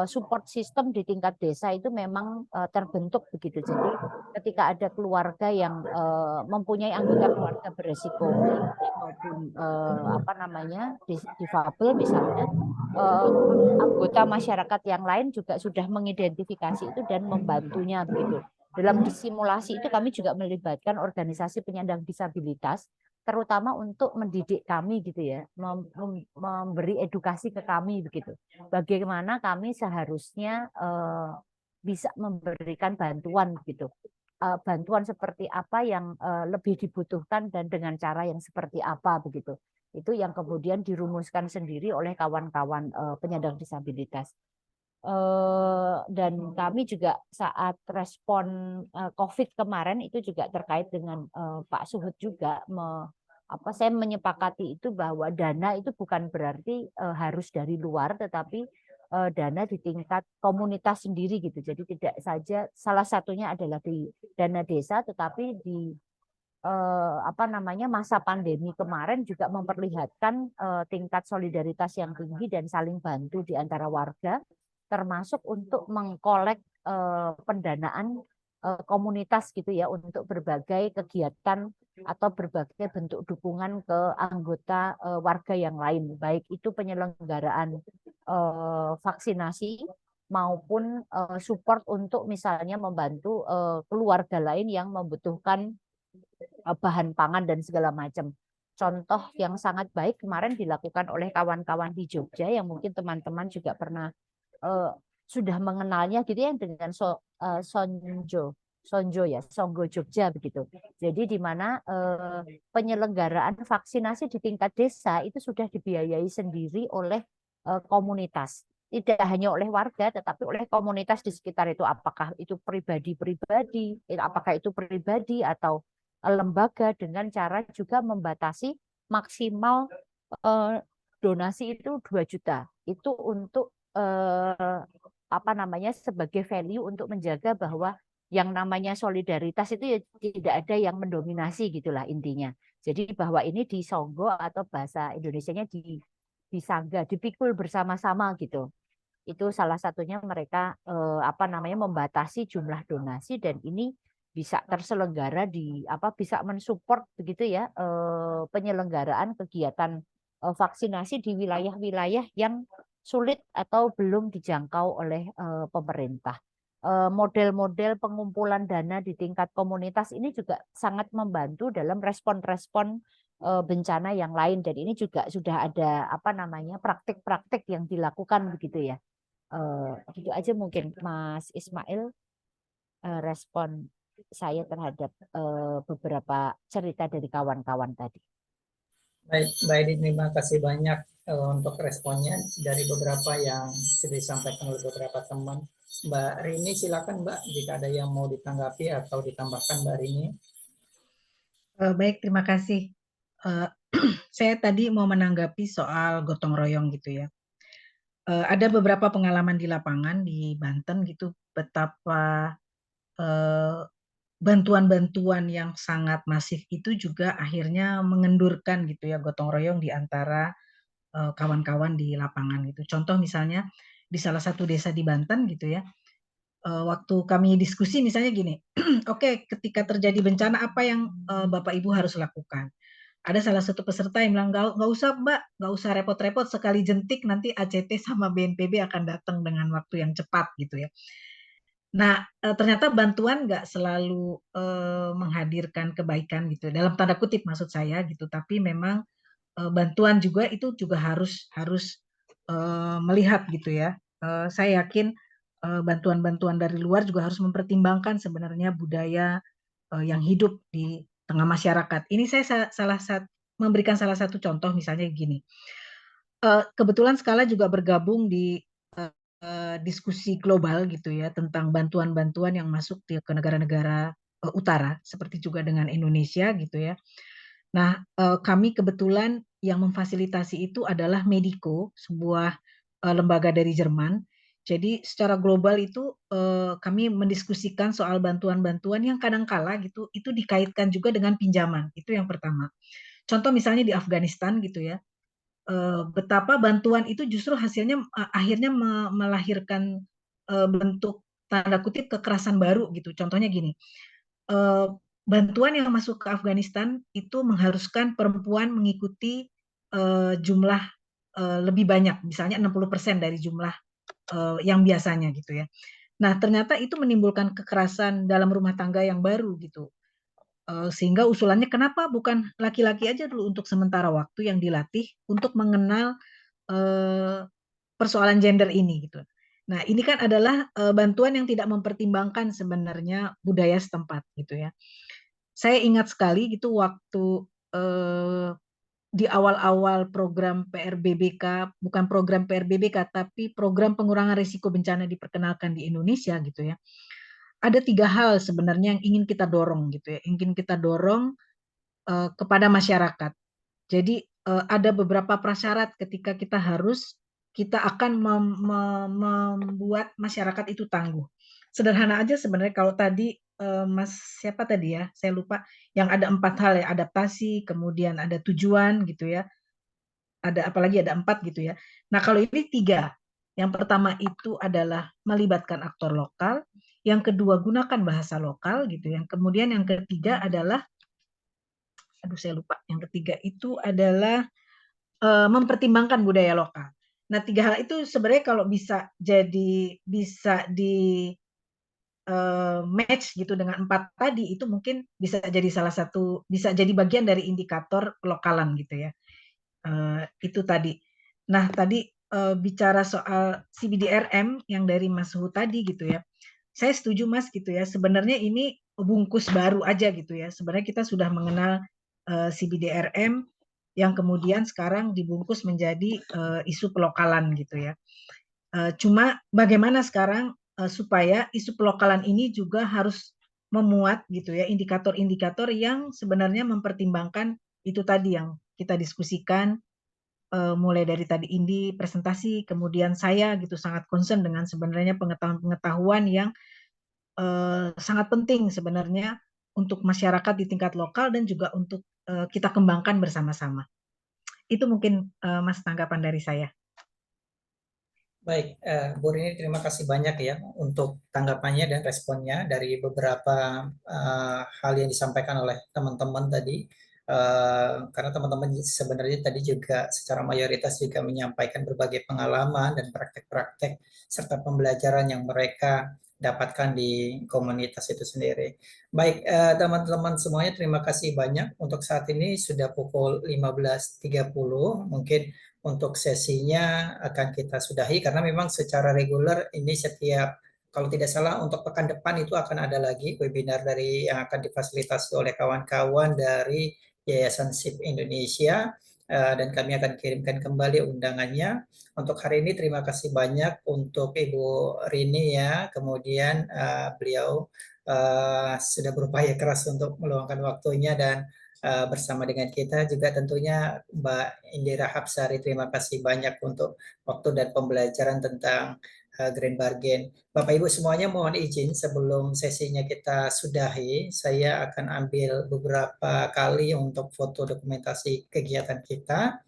support system di tingkat desa itu memang terbentuk begitu. Jadi ketika ada keluarga yang mempunyai anggota keluarga beresiko maupun apa namanya difabel misalnya, anggota masyarakat yang lain juga sudah mengidentifikasi itu dan membantunya begitu. Dalam simulasi itu kami juga melibatkan organisasi penyandang disabilitas, terutama untuk mendidik kami gitu ya, memberi edukasi ke kami begitu. Bagaimana kami seharusnya bisa memberikan bantuan gitu. Bantuan seperti apa yang lebih dibutuhkan dan dengan cara yang seperti apa begitu. Itu yang kemudian dirumuskan sendiri oleh kawan-kawan penyandang disabilitas. Dan kami juga saat respon COVID kemarin itu juga terkait dengan Pak Suhud juga saya menyepakati itu bahwa dana itu bukan berarti harus dari luar, tetapi dana di tingkat komunitas sendiri gitu. Jadi tidak saja salah satunya adalah di dana desa, tetapi di masa pandemi kemarin juga memperlihatkan tingkat solidaritas yang tinggi dan saling bantu di antara warga, termasuk untuk mengkolek pendanaan komunitas gitu ya untuk berbagai kegiatan atau berbagai bentuk dukungan ke anggota warga yang lain, baik itu penyelenggaraan vaksinasi maupun support untuk misalnya membantu keluarga lain yang membutuhkan bahan pangan dan segala macam. Contoh yang sangat baik kemarin dilakukan oleh kawan-kawan di Jogja yang mungkin teman-teman juga pernah sudah mengenalnya gitu ya, dengan Songgo Jogja begitu. Jadi di mana penyelenggaraan vaksinasi di tingkat desa itu sudah dibiayai sendiri oleh komunitas. Tidak hanya oleh warga tetapi oleh komunitas di sekitar itu, apakah itu pribadi-pribadi, apakah itu pribadi atau lembaga, dengan cara juga membatasi maksimal donasi itu 2 juta. Itu untuk sebagai value untuk menjaga bahwa yang namanya solidaritas itu ya tidak ada yang mendominasi gitulah intinya. Jadi bahwa ini disonggo atau bahasa Indonesianya disangga, dipikul bersama-sama gitu. Itu salah satunya mereka membatasi jumlah donasi, dan ini bisa terselenggara bisa mensupport begitu ya penyelenggaraan kegiatan vaksinasi di wilayah-wilayah yang sulit atau belum dijangkau oleh pemerintah. Model-model pengumpulan dana di tingkat komunitas ini juga sangat membantu dalam respon-respon bencana yang lain, dan ini juga sudah ada praktik-praktik yang dilakukan begitu ya. Gitu aja mungkin Mas Ismail respon saya terhadap beberapa cerita dari kawan-kawan tadi. Baik, Mbak Edi, terima kasih banyak untuk responnya dari beberapa yang sudah disampaikan oleh beberapa teman. Mbak Rini, silakan Mbak, jika ada yang mau ditanggapi atau ditambahkan Mbak Rini. Baik, terima kasih. Saya tadi mau menanggapi soal gotong royong gitu ya. Ada beberapa pengalaman di lapangan di Banten gitu, betapa bantuan-bantuan yang sangat masif itu juga akhirnya mengendurkan gitu ya gotong royong di antara kawan-kawan di lapangan gitu. Contoh misalnya di salah satu desa di Banten gitu ya, waktu kami diskusi misalnya gini, oke, ketika terjadi bencana apa yang Bapak Ibu harus lakukan? Ada salah satu peserta yang bilang, nggak usah Mbak, nggak usah repot-repot, sekali jentik nanti ACT sama BNPB akan datang dengan waktu yang cepat gitu ya. Nah, ternyata bantuan nggak selalu menghadirkan kebaikan gitu, dalam tanda kutip maksud saya gitu, tapi memang bantuan juga itu juga harus melihat gitu ya. Saya yakin bantuan-bantuan dari luar juga harus mempertimbangkan sebenarnya budaya yang hidup di tengah masyarakat. Ini saya memberikan salah satu contoh misalnya gini. Kebetulan Skala juga bergabung di diskusi global gitu ya tentang bantuan-bantuan yang masuk ke negara-negara utara seperti juga dengan Indonesia gitu ya. Nah, kami kebetulan yang memfasilitasi itu adalah Mediko, sebuah lembaga dari Jerman. Jadi secara global itu kami mendiskusikan soal bantuan-bantuan yang kadangkala gitu itu dikaitkan juga dengan pinjaman. Itu yang pertama. Contoh misalnya di Afghanistan gitu ya, betapa bantuan itu justru hasilnya akhirnya melahirkan bentuk tanda kutip kekerasan baru gitu. Contohnya gini, bantuan yang masuk ke Afghanistan itu mengharuskan perempuan mengikuti jumlah lebih banyak, misalnya 60% dari jumlah yang biasanya gitu ya. Nah, ternyata itu menimbulkan kekerasan dalam rumah tangga yang baru gitu. Sehingga usulannya kenapa bukan laki-laki aja dulu untuk sementara waktu yang dilatih untuk mengenal persoalan gender ini gitu. Nah, ini kan adalah bantuan yang tidak mempertimbangkan sebenarnya budaya setempat gitu ya. Saya ingat sekali gitu waktu di awal-awal program PRBBK, bukan program PRBBK, tapi program pengurangan risiko bencana diperkenalkan di Indonesia gitu ya. Ada 3 hal sebenarnya yang ingin kita dorong gitu ya, ingin kita dorong kepada masyarakat. Jadi ada beberapa prasyarat ketika kita akan membuat masyarakat itu tangguh. Sederhana aja sebenarnya kalau tadi Mas siapa tadi ya, saya lupa, yang ada 4 hal ya, adaptasi, kemudian ada tujuan gitu ya, ada apalagi ada 4 gitu ya. Nah kalau ini 3, yang pertama itu adalah melibatkan aktor lokal, yang kedua gunakan bahasa lokal gitu, yang kemudian yang ketiga adalah, aduh saya lupa, yang ketiga itu adalah mempertimbangkan budaya lokal. Nah 3 hal itu sebenarnya kalau bisa di match gitu dengan 4 tadi itu mungkin bisa jadi salah satu, bisa jadi bagian dari indikator lokalan gitu ya. Itu tadi. Nah tadi bicara soal CBDRM yang dari Mas Suhu tadi gitu ya. Saya setuju Mas gitu ya. Sebenarnya ini bungkus baru aja gitu ya. Sebenarnya kita sudah mengenal CBDRM yang kemudian sekarang dibungkus menjadi isu pelokalan gitu ya. Cuma bagaimana sekarang supaya isu pelokalan ini juga harus memuat gitu ya indikator-indikator yang sebenarnya mempertimbangkan itu tadi yang kita diskusikan, mulai dari tadi Indi presentasi, kemudian saya gitu sangat concern dengan sebenarnya pengetahuan-pengetahuan yang sangat penting sebenarnya untuk masyarakat di tingkat lokal dan juga untuk kita kembangkan bersama-sama. Itu mungkin Mas tanggapan dari saya. Baik, Bu Rini terima kasih banyak ya untuk tanggapannya dan responnya dari beberapa hal yang disampaikan oleh teman-teman tadi. Karena teman-teman sebenarnya tadi juga secara mayoritas juga menyampaikan berbagai pengalaman dan praktek-praktek serta pembelajaran yang mereka dapatkan di komunitas itu sendiri. Baik, teman-teman semuanya terima kasih banyak. Untuk saat ini sudah pukul 15.30, mungkin untuk sesinya akan kita sudahi karena memang secara reguler ini setiap, kalau tidak salah untuk pekan depan itu akan ada lagi webinar dari yang akan difasilitasi oleh kawan-kawan dari Yayasan SIP Indonesia, dan kami akan kirimkan kembali undangannya. Untuk hari ini terima kasih banyak untuk Ibu Rini ya, kemudian beliau sudah berupaya keras untuk meluangkan waktunya dan bersama dengan kita juga tentunya Mbak Indira Hapsari, terima kasih banyak untuk waktu dan pembelajaran tentang Grand Bargain. Bapak Ibu semuanya mohon izin sebelum sesinya kita sudahi, saya akan ambil beberapa kali untuk foto dokumentasi kegiatan kita.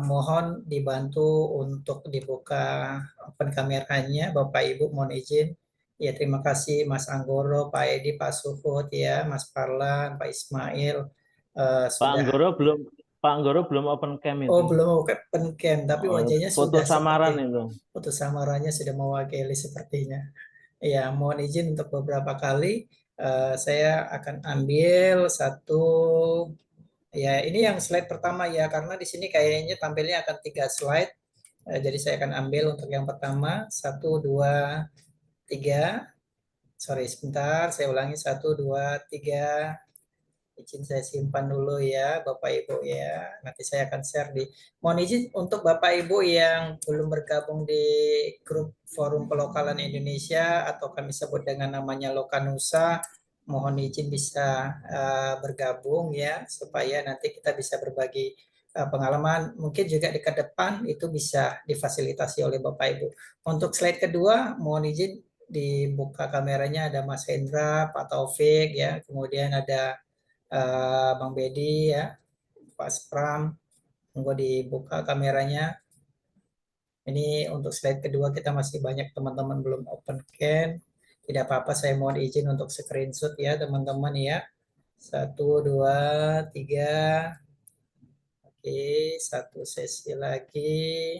Mohon dibantu untuk dibuka open kameranya, Bapak Ibu mohon izin. Ya, terima kasih Mas Anggoro, Pak Edi, Pak Suhut, ya, Mas Parlan, Pak Ismail. Pak Anggoro belum open cam itu. Oh, belum open cam, tapi wajahnya foto sudah samaran seperti itu. Foto samarannya sudah mewakili sepertinya. Ya, mohon izin untuk beberapa kali saya akan ambil satu. Ya, ini yang slide pertama ya, karena di sini kayaknya tampilnya akan 3 slide. Jadi saya akan ambil untuk yang pertama, 1, 2, 3. Sorry, sebentar, saya ulangi 1, 2, 3. Izin saya simpan dulu ya, Bapak Ibu ya. Nanti saya akan share di. Mohon izin untuk Bapak Ibu yang belum bergabung di grup Forum Pelokalan Indonesia atau kami sebut dengan namanya Lokanusa. mohon izin bisa bergabung ya, supaya nanti kita bisa berbagi pengalaman. Mungkin juga di ke depan itu bisa difasilitasi oleh Bapak Ibu. Untuk slide kedua, mohon izin dibuka kameranya, ada Mas Hendra, Pak Taufik ya, kemudian ada Bang Bedi ya, Pak Spram. Monggo dibuka kameranya. Ini untuk slide kedua kita masih banyak teman-teman belum open cam. Tidak apa-apa, saya mohon izin untuk screenshot ya teman-teman ya. 1, 2, 3. Oke, satu sesi lagi.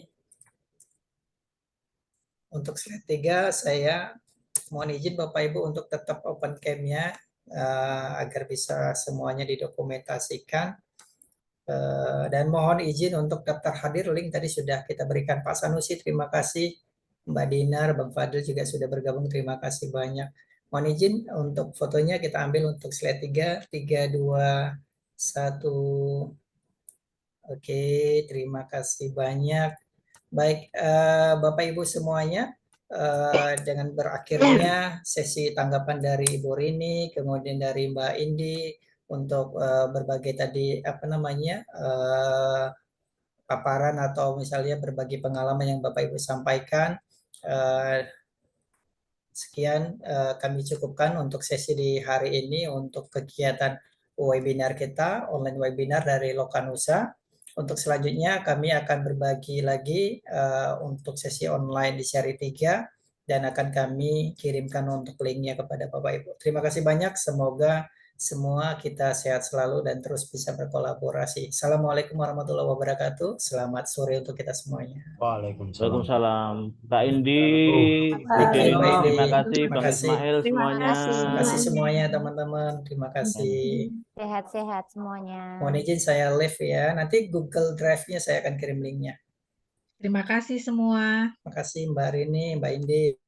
Untuk slide 3 saya mohon izin Bapak Ibu untuk tetap open cam-nya agar bisa semuanya didokumentasikan. Dan mohon izin untuk daftar hadir, link tadi sudah kita berikan. Pak Sanusi, terima kasih. Mbak Dinar, Bang Fadil juga sudah bergabung, terima kasih banyak. Mohon izin untuk fotonya kita ambil untuk slide 3, 3, 2, 1. Oke, terima kasih banyak. Baik, Bapak Ibu semuanya, dengan berakhirnya sesi tanggapan dari Ibu Rini, kemudian dari Mbak Indi, untuk berbagai tadi paparan atau misalnya berbagi pengalaman yang Bapak Ibu sampaikan. Sekian kami cukupkan untuk sesi di hari ini untuk kegiatan webinar kita, online webinar dari Lokanusa. Untuk selanjutnya kami akan berbagi lagi untuk sesi online di seri 3 dan akan kami kirimkan untuk linknya kepada Bapak Ibu. Terima kasih banyak, semoga semua kita sehat selalu dan terus bisa berkolaborasi. Assalamualaikum warahmatullahi wabarakatuh. Selamat sore untuk kita semuanya. Waalaikumsalam. Kak Indi, Bu Thank you, Denny, Mbak Indi. terima kasih. Terima Bang kasih. Ismail semuanya. Terima kasih semuanya teman-teman. Terima kasih. Sehat-sehat semuanya. Mohon izin saya live ya. Nanti Google Drive-nya saya akan kirim linknya. Terima kasih semua. Terima kasih Mbak Rini, Mbak Indi.